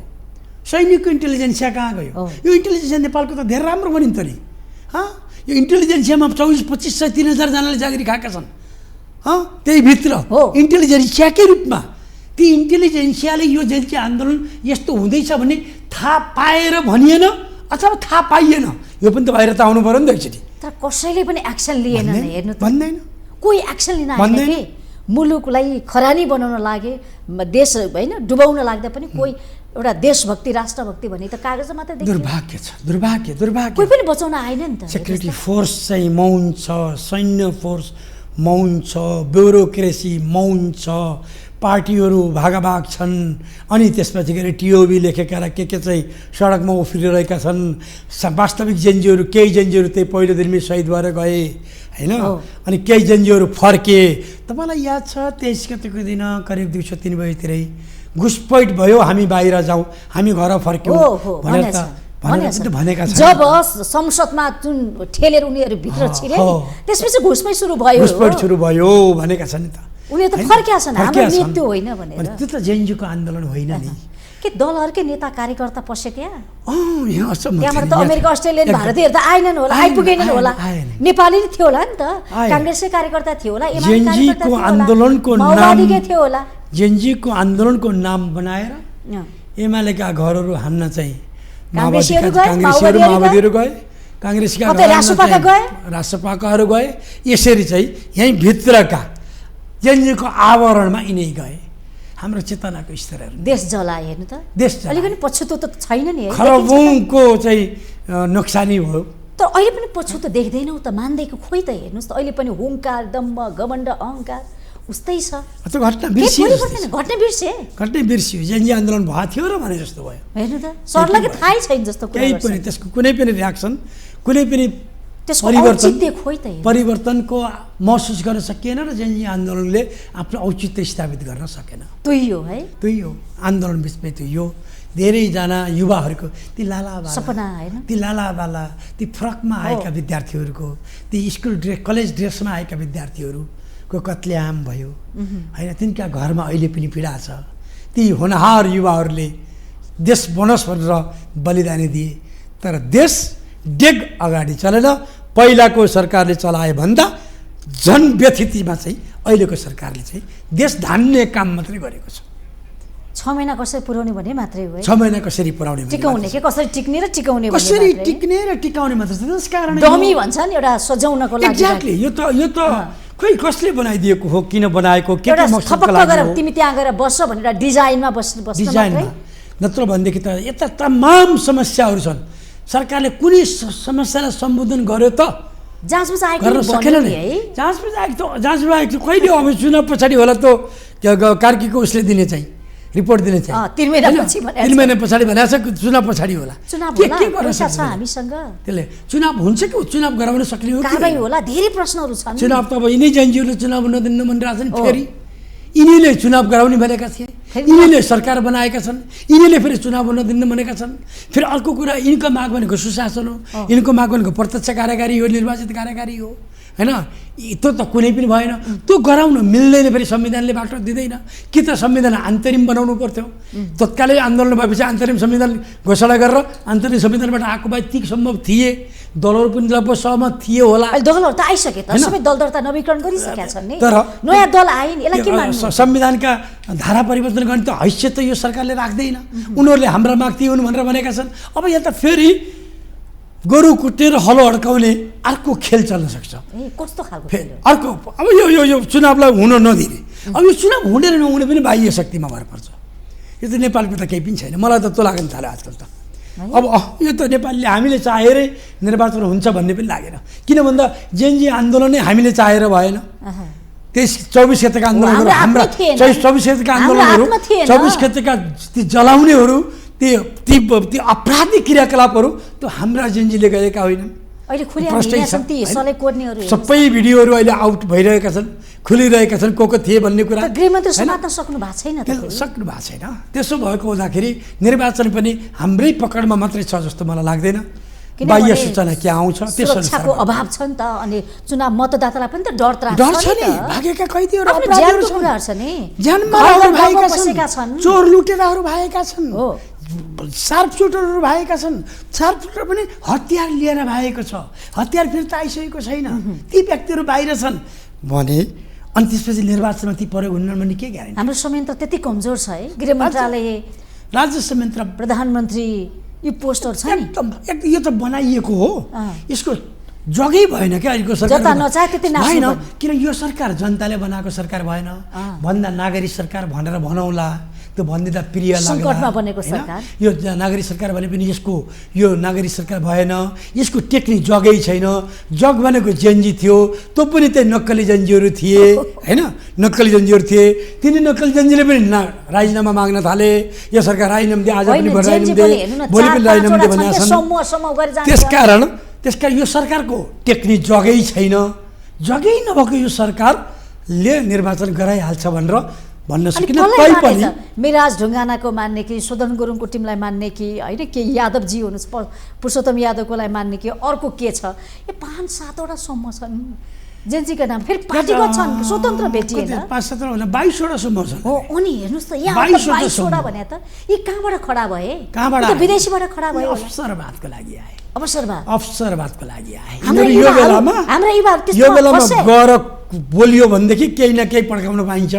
सैनिकको इन्टेलिजेन्सिया कहाँ गयो? यो इन्टेलिजेन्सिया नेपालको त धेरै राम्रो बन्यो नि त नि। यो इन्टेलिजेन्सियामा 24-25 3,000 जनाले जागिरी खाएका छन्। त्यही भित्र इन्टेलिजेन्सियाकै रूपमा ती इन्टेलिजेन्सियाले यो जनता आन्दोलन यस्तो हुँदैछ भन्ने थाहा पाएर भनिएन अथवा थाहा पाइएन। यो पनि त बाहिर त आउनु पऱ्यो नि त एकचोटि। तर कसैले पनि एक्सन लिएन नि, हेर्नु त। भन्दैन, कोही एक्सन लिन आएन कि मुलुकलाई खरानी बनाउन लागे, देश होइन डुबाउन लाग्दा पनि कोही एउटा देशभक्ति राष्ट्रभक्ति भन्ने त कागजमा मात्रै देखियो। दुर्भाग्य छ, दुर्भाग्य, दुर्भाग्य। कोही पनि बचाउन आएन नि त। सेक्युरिटी फोर्स चाहिँ मौन छ, सैन्य फोर्स मौन छ, ब्युरोक्रेसी मौन छ, पार्टीहरू भागाभाग छन्। अनि त्यसपछि गएर टिओबी लेखेका र के चाहिँ सडकमा उफ्रिरहेका छन्। वास्तविक जेएनजीहरू, केही जेएनजीहरू त्यही पहिलो दिनमै शहीद भएर गए होइन। अनि केही जेएनजीहरू फर्के। तपाईँलाई याद छ 23 गतेको दिन करिब 2-3 बजीतिरै घुसपैठ भयो, हामी बाहिर जाउँ, हामी घर फर्क्यौँ भनेर त भनेका छन्। जब संसदमा जुन ठेलेर उनीहरू भित्र छिरे त्यसपछि घुसमै सुरु भयो, घुसपैठ सुरु भयो भनेका छन् नि त। उनीहरू त फर्किया छन्, हाम्रो मृत्यु होइन भनेर। त्यो त जेएनजीको आन्दोलन होइन नि के दलहरूकै नेता कार्यकर्ता पसे त्यहाँ? यहाँ त्यहाँबाट त अमेरिका, अस्ट्रेलियन, भारतीयहरू त आएनन् होला, आइपुगेनन् होला। नेपाली नै थियो होला नि त, काङ्ग्रेसकै कार्यकर्ता थियो होला, जेएनजीको आन्दोलनको नाम थियो होला। जेएनजीको आन्दोलनको नाम बनाएर एमालेका घरहरू हान्न चाहिँ काङ्ग्रेसीहरू माओवादीहरू गए, काङ्ग्रेसका राष्ट्रपाकाहरू गए। यसरी चाहिँ यहीँ भित्रका जेएनजीको आवरणमा यिनै गए। हाम्रो चेतनाको स्तरहरू देश जलाए, हेर्नु त। देश अहिले पनि पछुतो त छैन नि, खरबौँको चाहिँ नोक्सानी भयो। तर अहिले पनि पछुतो देख्दैनौँ त, मान्दैको खोइ त। हेर्नुहोस् त अहिले पनि हुङ्कार, दम्भ, घमण्ड, अहङ्कार उस्तै छ। त्यो घटना बिर्सियो, घटना बिर्सियो। जेएनजी आन्दोलन भएको थियो र भने जस्तो भयो। हेर्नु त, सरलाई थाहै छैन जस्तो कुरा। केही पनि त्यसको कुनै पनि रियाक्सन, कुनै पनि परिवर्तनको महसुस गर्न सकिएन र जेएनजी आन्दोलनले आफ्नो औचित्य स्थापित गर्न सकेन। तुइयो है, तुइयो आन्दोलन बिचमै तुइयो। धेरैजना युवाहरूको ती लालाबाला सपना होइन, ती लालाबाला, ती फ्रकमा आएका विद्यार्थीहरूको, ती स्कुल ड्रेस, कलेज ड्रेसमा आएका विद्यार्थीहरूको कत्लेआम भयो होइन। तिनका घरमा अहिले पनि पीडा छ। ती होनहार युवाहरूले देश बनोस् भनेर बलिदानी दिए, तर देश डेग अगाडि चलेन। पहिलाको सरकारले चलाए भन्दा झन् व्यथितिमा चाहिँ अहिलेको सरकारले चाहिँ देश धान्ने काम मात्रै गरेको छ। 6 महिना कसरी पुर्याउने भने मात्रै हो। 6 महिना कसरी पुर्याउने, टिकाउने के कसरी टिक्ने र टिकाउने, कसरी टिक्ने र टिकाउने मात्र छ। त्यसकारण डमी भन्छ नि एउटा सजाउनको लागि। एक्ज्याक्टली। यो त खोइ कसले बनाइदिएको हो, किन बनाएको, के मकसदको लागि हो? तिमी त्यहाँ गएर बस्छ भनेर डिजाइनमा बस्न डिजाइनमा, नत्र भनेदेखि त यता तमाम समस्याहरू छन्। सरकारले कुनै समस्यालाई सम्बोधन गर्यो त? जाँचबुझ आएको गर्न सकेन नि। जाँचबुझ आएको कहिले अब चुनाव पछाडि होला त कार्कीको उसले दिने चाहिँ रिपोर्ट दिने चाहिँ 3 महिना पछाडि भनेको छ, चुनाव पछाडि होला। के गर्न सक्छ हामीसँग? त्यसले चुनाव हुन्छ कि चुनाव गराउन सक्ने हो कारबाही होला? धेरै प्रश्नहरू छन्। चुनाव त अब यिनै जेएनजीहरूले चुनाव नदिन्न भनिरहेको छ नि। फेरि यिनीले चुनाव गराउने भनेका थिए, यिनीले सरकार बनाएका छन्, यिनीले फेरि चुनाव नदिन्न भनेका छन्। फेरि अर्को कुरा, यिनको माग भनेको सुशासन हो, यिनको माग भनेको प्रत्यक्ष कार्यकारी हो, निर्वाचित कार्यकारी हो हैन त्यो त कुनै पनि भएन त्यो गराउन मिल्दैन फेरि संविधानले बाटो दिँदैन कि त संविधान अन्तरिम बनाउनु पर्थ्यो तत्कालै आन्दोलन भएपछि अन्तरिम संविधान घोषणा गरेर अन्तरिम संविधानबाट आएको भए ती सम्भव थिए दलहरू पनि लगभग सहमत थिए होला अहिले दलहरू त आइसके त सबै दल दर्ता नवीकरण गरिसकेका छन् नि तर नयाँ दल आइन यसलाई के मान्नु संविधानका धारा परिवर्तन गर्ने त हैसियत त यो सरकारले राख्दैन उनीहरूले हाम्रा माग थिए भनेर भनेका छन् अब यहाँ त फेरि गोरु कुटेर हलो अड्काउने अर्को खेल चल्न सक्छ कस्तो खालको खेल अर्को अब यो चुनावलाई हुन नदिने अब यो चुनाव हुने र नहुने पनि बाह्य शक्तिमा भर पर्छ यो त नेपालको त केही पनि छैन मलाई त त्यो लाग्न थाल्यो आजकल त अब यो त नेपालले हामीले चाहेरै निर्वाचन हुन्छ भन्ने पनि लागेन किन भन्दा जेएनजी आन्दोलनै हामीले चाहेर भएन 24 क्षेत्रका आन्दोलनहरू हाम्रा 24 क्षेत्रका आन्दोलनहरू 24 क्षेत्रका ती जलाउनेहरू ती आपराधिक क्रियाकलापहरू त्यो हाम्रा जेएनजीले गरेका होइनन् अहिले खुलिया छन् ती सले कोड्नेहरू सबै भिडियोहरू अहिले आउट भइरहेका छन् खुलिरहेका छन् को थिए भन्ने कुरा गृहमन्त्री समात्न सक्नु भएको छैन त सक्नु भएको छैन त्यसो भएको हुँदाखेरि निर्वाचन पनि हाम्रै पकडमा मात्रै छ जस्तो मलाई लाग्दैन बाह्य सूचना के आउँछ त्यसको अभाव छ नि त अनि चुनाव मतदातालाई पनि त डर त्रास छ नि भागेका कैदीहरू अपराधीहरू छन् नि ज्यानमालहरू भएका छन् चोर लुटेराहरू भएका छन् हो सार्प सुटरहरू भएका छन् सार्प सुटर पनि हतियार लिएर भएको छ हतियार फिर्ता आइसकेको छैन ती व्यक्तिहरू बाहिर छन् भने अनि त्यसपछि निर्वाचनमा ती प्रयोग हुन भने के ग्यारेन्टी हाम्रो संयन्त्र त्यति कमजोर छ है गृह मन्त्रालय राज्य संयन्त्र प्रधानमन्त्री यो पोस्टर छ नि एकदम यो त बनाइएको हो यसको जगै भएन क्या अहिलेको सरकार किन यो सरकार जनताले बनाएको सरकार भएन भन्दा नागरिक सरकार भनेर भनौँला त्यो भन्दिँदा प्रिय लाग्ला यो नागरिक सरकार भने पनि यसको यो नागरिक सरकार भएन यसको टेक्निक जगै छैन जग भनेको जेएनजी थियो त्यो पनि त्यही नक्कली जेएनजीहरू थिए हैन नक्कली जेएनजीहरू थिए तिनी नक्कली जेएनजीले पनि राजीनामा माग्न थाले यो सरकार राजीनामा दिए आज पनि राजीनामा दिए भोलि पनि राजीनामा दिए भनेका छन् त्यसकारण यो सरकारको टेक्निक जगै छैन जगै नभएको यो सरकारले निर्वाचन गराइहाल्छ भनेर भन्न सकिन तै पनि मिराज ढुङ्गानाको मान्ने कि शोधन गुरुङको टिमलाई मान्ने कि हैन के यादवजी हुनुहुन्छ पुरुषोत्तम यादवकोलाई मान्ने कि अर्को के छ यो 5-7 वटा सम्म छन् जेएनजीका नाम फेरि पार्टीको छन् स्वतन्त्र भेटिएन 5-7 होइन 22 वटा सम्म छन् हो अनि हेर्नुस् त यहाँ 22 वटा भने त यी कहाँबाट खडा भए कहाँबाट विदेशीबाट खडा भए अवसरवादको लागि आए अवसरवादको लागि आए यो बेलामा गएर बोलियो भनेदेखि केही न केही पड्काउन पाइन्छ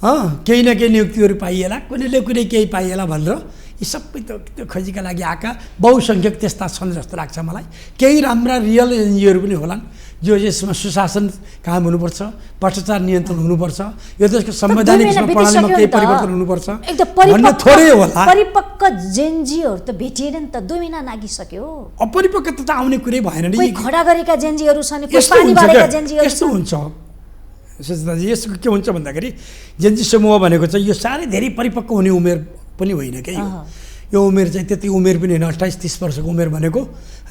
केही न केही नियुक्तिहरू पाइएला कुनैले कुनै केही पाइएला भनेर यी सबै त्यो खोजीका लागि आएका बहुसङ्ख्यक त्यस्ता छन् जस्तो लाग्छ मलाई केही राम्रा रियल एनजिओहरू पनि होलान् जो यसमा सुशासन काम हुनुपर्छ भ्रष्टाचार नियन्त्रण हुनुपर्छ यो देशको संवैधानिक प्रणालीमा केही परिवर्तन हुनुपर्छ भन्ने थोरै होला परिपक्व जेएनजीहरू त भेटिएन नि त 2 महिना नागिसक्यो अपरिपक्वता त आउने कुरै भएन नि खडा गरेका जेएनजीहरू छन् पानी बारेका जेएनजीहरू यस्तो हुन्छ सुजताजी यसको के हुन्छ भन्दाखेरि जेएनजी समूह भनेको चाहिँ यो साह्रै धेरै परिपक्व हुने उमेर पनि होइन क्या यो उमेर चाहिँ त्यति उमेर पनि होइन 28-30 वर्षको उमेर भनेको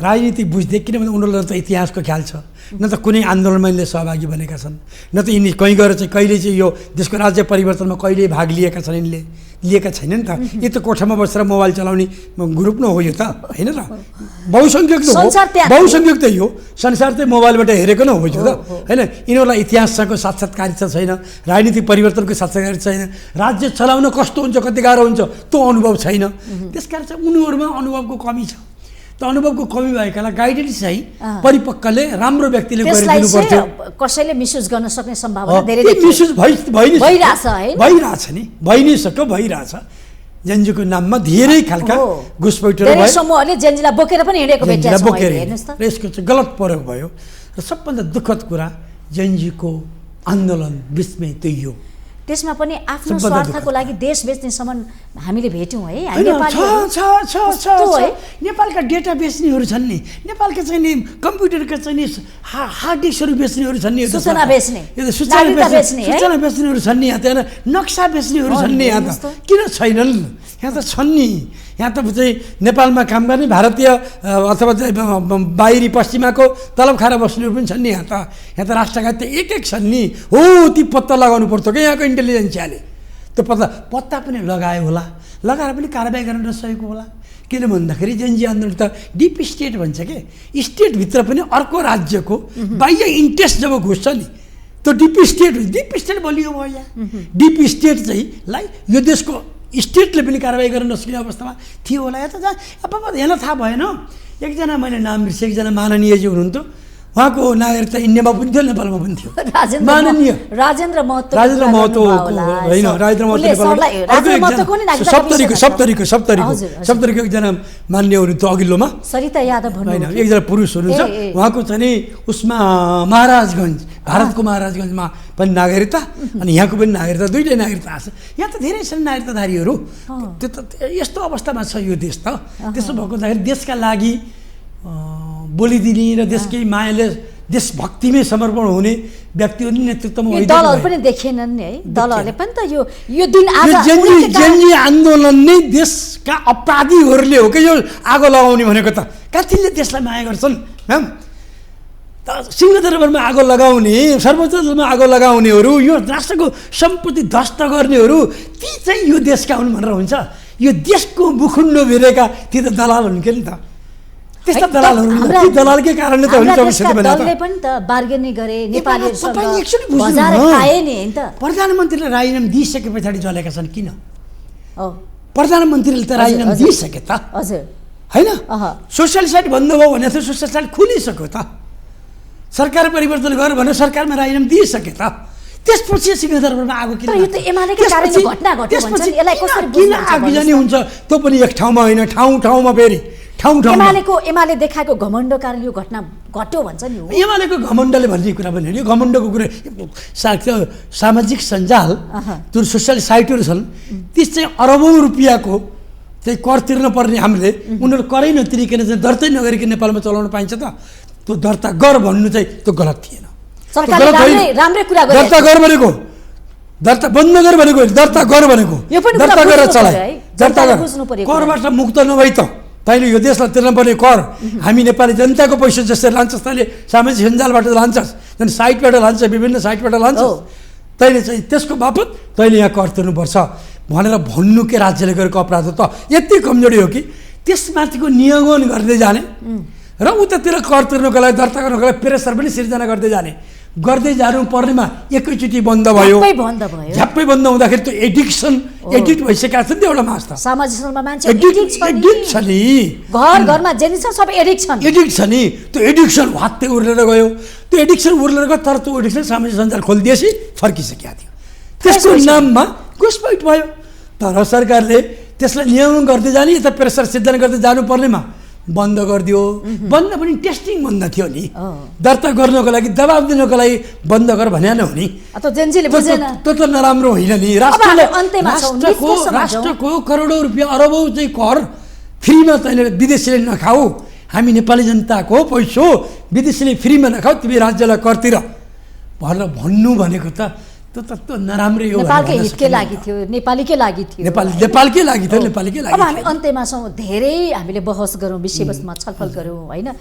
राजनीति बुझ्दै किनभने उनीहरूलाई त इतिहासको ख्याल छ न त कुनै आन्दोलनमा यिनले सहभागी बनेका छन् न त यिनी कहीँ गएर चाहिँ कहिले चाहिँ यो देशको राज्य परिवर्तनमा कहिले भाग लिएका छन् यिनले लिएका छैनन् त यो त कोठामा बसेर मोबाइल चलाउने ग्रुप न हो यो त होइन र बहुसङ्ख्यक त हो बहुसङ्ख्यक त यो संसार चाहिँ मोबाइलबाट हेरेको न हो यो त होइन यिनीहरूलाई इतिहासको साक्षात्कारिता छैन राजनीतिक परिवर्तनको साक्षात्कारिता छैन राज्य चलाउन कस्तो हुन्छ कति गाह्रो हुन्छ त्यो अनुभव छैन त्यसकारण चाहिँ उनीहरूमा अनुभवको कमी छ त अनुभवको कमी भएकालाई गाइडेन्स चाहिँ परिपक्वले राम्रो व्यक्तिले गरिदिनु पर्थ्यो कसैले मिसयुज गर्न सक्ने सम्भावना धेरै मिसयुज भइरहेछ नि भइ नै सक्यो भइरहेछ जेएनजीको नाममा धेरै खालका घुसपैठहरू भयो समूहले जेएनजीलाई बोकेर पनि हिँडेको भेटिन्छ हेर्नुस् त यसको चाहिँ गलत प्रयोग भयो र सबभन्दा दुःखद कुरा जेएनजीको आन्दोलन बिचमै त्यही हो त्यसमा पनि आफ्नो स्वार्थको लागि देश बेच्नेसम्म हामीले भेट्यौँ है नेपालका डेटा बेच्नेहरू छन् नि नेपालका चाहिँ नि कम्प्युटरका चाहिँ नि हार्ड डिस्कहरू बेच्नेहरू छन् नि सूचना बेच्नेहरू छन् नि यहाँ त नक्सा बेच्नेहरू छन् नि यहाँ त किन छैनन् यहाँ त छन् नि यहाँ त चाहिँ नेपालमा काम गर्ने भारतीय अथवा बाहिरी पश्चिमाको तलब खाएर बस्नेहरू पनि छन् नि यहाँ त राष्ट्रघात त एक छन् नि हो ती पत्ता लगाउनु पर्थ्यो क्या यहाँको इन्टेलिजेन्सियाले त्यो पत्ता पनि लगायो होला लगाएर पनि कारबाही गर्न नसकेको होला किन भन्दाखेरि जेनजी आन्दोलन त डिप स्टेट भन्छ के, स्टेटभित्र पनि अर्को राज्यको बाह्य इन्ट्रेस्ट जब घुस्छ नि त्यो डिप स्टेट बलियो भयो यहाँ। डिप स्टेट चाहिँ लाई यो देशको स्टेटले पनि कारवाही गर्न नसक्ने अवस्थामा थियो होला। या त अब हेर्न थाहा भएन, एकजना मैले नाम बिर्सेँ, एकजना माननीयजी हुनुहुन्थ्यो, उहाँको नागरिकता इन्डियामा पनि थियो, नेपालमा पनि थियो, माननीय राजेन्द्र महतो होइन, राजेन्द्र महतो सप्तरीको एकजना मान्य हुनुहुन्थ्यो अघिल्लोमा, सरिता यादव होइन एकजना पुरुष हुनुहुन्छ, उहाँको चाहिँ नि उसमा महाराजगञ्ज, भारतको महाराजगञ्जमा पनि नागरिकता अनि यहाँको पनि नागरिकता, दुईटै नागरिकता आएको छ। यहाँ त धेरै छन् नागरिकताधारीहरू। त्यो त यस्तो अवस्थामा छ यो देश त। त्यसो भएको हुँदाखेरि देशका लागि बोलिदिने र देशकै मायाले देशभक्तिमै समर्पण हुने व्यक्तिहरू नेतृत्वमा दलहरू पनि देखेनन् नि है, दलहरूले पनि त यो दिन जेनजी आन्दोलन नै देशका अपराधीहरूले हो कि यो आगो लगाउने भनेको त। कतिले देशलाई माया गर्छन् म्याम? सिंहदरबारमा आगो लगाउने, सर्वोच्च अदालतमा आगो लगाउनेहरू, यो राष्ट्रको सम्पत्ति ध्वस्त गर्नेहरू ती चाहिँ यो देशका हुन् भनेर हुन्छ? यो देशको मुखुन्डो भिरेका ती त दलाल हुन् के नि त। त्यस्ता दलालहरू दलालकै कारणले त दलले पनि त बार्गेनिङ गरे, नेपालीहरुसँग बजार खाए नि हैन त। प्रधानमन्त्रीले राजीनामा दिइसके पछाडि जलेका छन् किन? प्रधानमन्त्रीले त राजीनामा दिइसके त, हजुर हैन? सोसियल साइट बन्द भयो भने त सोसियल साइट खुलिसक्यो त। सरकार परिवर्तन गर भने सरकारमा राजीनामा दिइसके त। त्यसपछि सिंहदरबारमा आगो किन? यो त एमालेकै कारणले घटना घट्यो भन्छन्, यसलाई कसरी किन आगोजनी हुन्छ? त्यो पनि एक ठाउँमा होइन, ठाउँमा फेरि एमाले देखाएको घमण्ड कारण यो घटना घट्यो भन्छ नि। एमालेको घमण्डले भन्ने कुरा पनि हो। यो घमण्डको कुरा सामाजिक सञ्जाल जुन सोसियल साइटहरू छन् ती चाहिँ अरबौँ रुपियाँको चाहिँ कर तिर्न पर्ने हामीले उनीहरू करै नतिरिकन चाहिँ दर्तै नगरिकन नेपालमा चलाउन पाइन्छ त? त्यो दर्ता गर भन्नु चाहिँ त्यो गलत थिएन। राम्रै कुरा दर्ता गर भनेको, दर्ता बन्द गर भनेको, दर्ता गर भनेको दर्ता गरेर चलाए, दर्ता गर। करबाट मुक्त नभई त तैँले यो देशलाई तिर्नुपर्ने कर हामी नेपाली जनताको पैसा जसरी लान्छस्, तैँले सामाजिक सञ्जालबाट लान्छस्, झन् साइटबाट लान्छ, विभिन्न साइटबाट लान्छस्, तैँले चाहिँ त्यसको बापत तैँले यहाँ कर तिर्नुपर्छ भनेर भन्नु के राज्यले गरेको अपराध हो त? यति कमजोरी हो कि त्यसमाथिको नियमन गर्दै जाने र उतातिर कर तिर्नुको लागि, दर्ता गर्नुको लागि प्रेसर पनि सिर्जना गर्दै जानु पर्नेमा एकैचोटि बन्द भयो। झ्याप्पै बन्द हुँदाखेरि त्यो एडिक्ट भइसकेका छ नि त एउटा मास त। सामाजिक सञ्जालमा मान्छे एडिक्ट छ नि, घरमा जेनी छ सब एडिक्ट छ नि। त्यो एडिक्सन हात्तै उर्लेर गयो, त्यो एडिक्सन उर्लेर गयो, तर त्यो एडिक्सन सामाजिक सञ्जाल खोलिदिएपछि फर्किसकेका थियो। त्यसको नाममा घुसपैठ भयो। तर सरकारले त्यसलाई नियमन गर्दै जाने, यता प्रेसर सिर्जना गर्दै जानुपर्नेमा बन्द गरिदियो। बन्द पनि टेस्टिङ बन्द थियो नि, दर्ता गर्नको लागि, दबाब दिनको लागि बन्द गर भने हो नि। त्यो त नराम्रो होइन नि। राष्ट्रको करोडौँ रुपियाँ अरबौँ चाहिँ कर फ्रीमा तैँले विदेशीले नखाऊ, हामी नेपाली जनताको पैसो विदेशीले फ्रीमा नखाऊ, तिमी राज्यलाई करतिर भनेर भन्नु भनेको त त्यो नराम्रै हो। नेपालकै हितकै लागि थियो, नेपालीकै लागि थियो, नेपालकै लागि थियो, नेपालीकै लागि। अब हामी अन्त्यमा छौँ, धेरै हामीले बहस गरौँ, विषयवस्तुमा छलफल गरौँ होइन।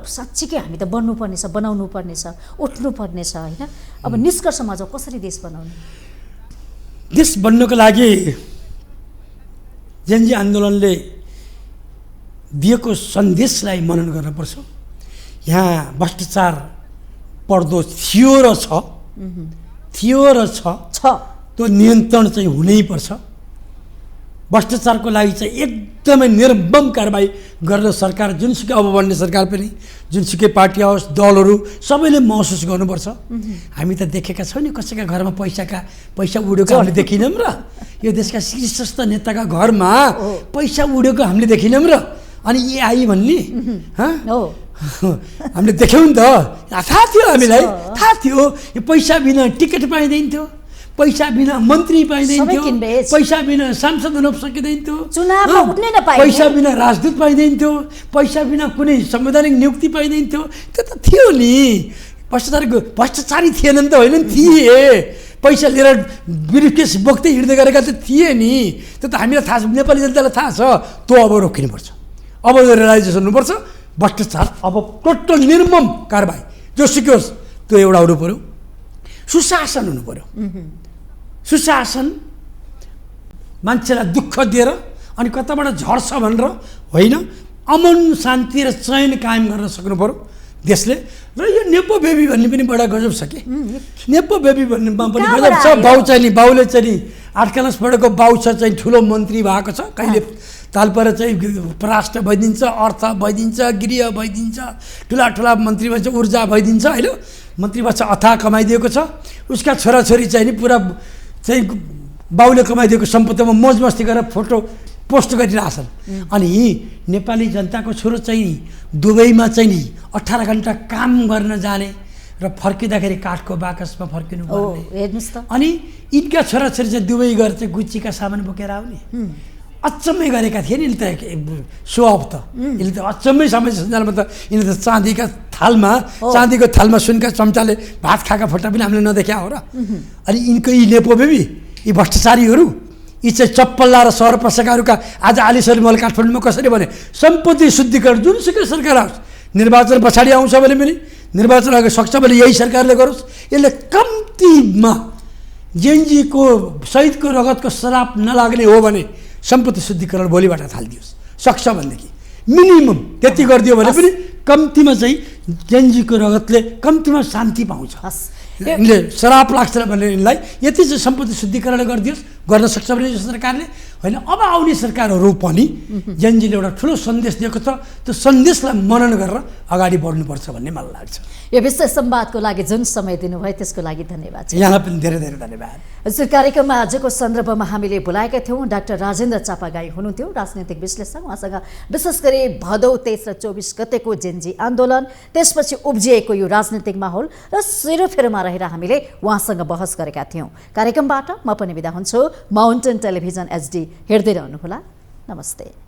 साँच्चीकै हामी त बन्नुपर्ने छ, बनाउनु पर्ने छ, उठ्नु पर्ने छ होइन। अब निष्कर्षमा जाउँ, कसरी देश बनाउने? देश बन्नको लागि जेनजी आन्दोलनले दिएको सन्देशलाई मनन गर्नुपर्छ। यहाँ भ्रष्टाचार पर्दो थियो र छ, त्यो नियन्त्रण चाहिँ हुनैपर्छ। भ्रष्टाचारको लागि चाहिँ एकदमै निर्मम कारबाही गरेर सरकार, जुनसुकै अब बन्ने सरकार पनि, जुनसुकै पार्टी आओस्, दलहरू सबैले महसुस गर्नुपर्छ। हामी त देखेका छौँ नि कसैका घरमा पैसा उडेको हामीले देखिनौँ र? यो देशका शीर्षस्थ नेताका घरमा पैसा उडेको हामीले देखिनौँ र? अनि AI भन्ने हामीले देख्यौँ नि त, थाहा थियो हामीलाई, थाहा थियो यो पैसा बिना टिकट पाइँदैन थियो, पैसा बिना मन्त्री पाइँदैन थियो, पैसा बिना सांसद हुन सकिँदैन थियो, पैसा बिना राजदूत पाइँदैन थियो, पैसा बिना कुनै संवैधानिक नियुक्ति पाइँदैन थियो। त्यो त थियो नि। भ्रष्टाचारी थिएनन् त होइन नि, थिए। पैसा लिएर ब्रिफकेस बोक्दै हिँड्दै गरेका त थिए नि। त्यो त हामीलाई थाहा छ, नेपाली जनतालाई थाहा छ। त्यो अब रोकिनुपर्छ, अब रियलाइजेसन हुनुपर्छ। भ्रष्टाचार अब टोटल निर्मम कारबाही जो सिक्योस् त्यो एउटा हुनु पऱ्यो। सुशासन हुनु पऱ्यो। सुशासन मान्छेलाई दुःख दिएर अनि कताबाट झर्छ भनेर होइन, अमन शान्ति र चयन कायम गर्न सक्नु पर्यो देशले। र यो नेपो बेबी भन्ने पनि बडा गजब छ कि, नेपो बेबी भन्नेमा पनि गजब छ। बाउ चाहिँ नि, बाउले चाहिँ नि 8 क्लास पढेको बाउ छ चाहिँ ठुलो मन्त्री भएको छ, कहिले तालपर चाहिँ परराष्ट्र भइदिन्छ, अर्थ भइदिन्छ, गृह भइदिन्छ, ठुला मन्त्री भन्छ, ऊर्जा भइदिन्छ होइन, मन्त्री भन्छ, अथाह कमाइदिएको छ। उसका छोराछोरी चाहिँ नि पुरा चाहिँ बाउले कमाइदिएको सम्पत्तिमा मौज मस्ती गरेर फोटो पोस्ट गरिरहेछन्। अनि नेपाली जनताको छोरो चाहिँ दुबईमा चाहिँ नि 18 घन्टा काम गर्न जाने र फर्किँदाखेरि काठको बाकसमा फर्किनु पर्ने। हेर्नुस् त, अनि यिनका छोराछोरी चाहिँ दुबई गएर चाहिँ गुच्चीका सामान बोकेर आउने। अचम्मै गरेका थिए नि त, सो अफ त यसले त अचम्मै समय सञ्जालमा त यिनीहरू त चाँदीको थालमा सुनका चम्चाले भात खाएका फोटो पनि हामीले नदेखा हो र। अनि यिनको यी नेपो बेबी, यी भ्रष्टाचारीहरू, यी चाहिँ चप्पल लाएर सहर पसेकाहरूका आज आलिसरी मल काठमाडौँमा कसरी भने सम्पत्ति शुद्धिकरण जुनसुकै सरकार आओस्, निर्वाचन पछाडि आउँछ भने पनि, निर्वाचन अगाडि सक्छ भने यही सरकारले गरोस्। यसले कम्तीमा जेएनजीको शहीदको रगतको श्राप नलाग्ने हो भने सम्पत्ति शुद्धिकरण भोलिबाट थालिदियोस्, सक्छ भनेदेखि मिनिमम त्यति गरिदियो भने पनि कम्तीमा चाहिँ जेएनजीको रगतले कम्तीमा शान्ति पाउँछ। यिनले श्राप लाग्छ भने यिनलाई यति चाहिँ सम्पत्ति शुद्धिकरण गरिदियोस्, गर्न सक्छ भने यो सरकारले होइन। अब आउने सरकारहरू पनि जेएनजीले एउटा ठुलो सन्देश दिएको छ, त्यो सन्देशलाई मनन गरेर अगाडि बढ्नुपर्छ भन्ने मलाई लाग्छ। यो विशेष संवादको लागि जुन समय दिनुभयो त्यसको लागि धन्यवाद। यहाँलाई पनि धेरै धेरै धन्यवाद। हजुर, कार्यक्रममा आजको सन्दर्भमा हामीले बोलाएका थियौँ डाक्टर राजेन्द्र चापागाई हुनुहुन्थ्यो, राजनैतिक विश्लेषक। उहाँसँग विशेष गरी भदौ 23 र 24 गतेको जेएनजी आन्दोलन, त्यसपछि उब्जिएको यो राजनीतिक माहौल र सेरोफेरोमा रहेर हामीले उहाँसँग बहस गरेका थियौँ। कार्यक्रमबाट म पनि बिदा हुन्छु। माउन्टेन टेलिभिजन HD हेर्दै रहनुहोला। नमस्ते।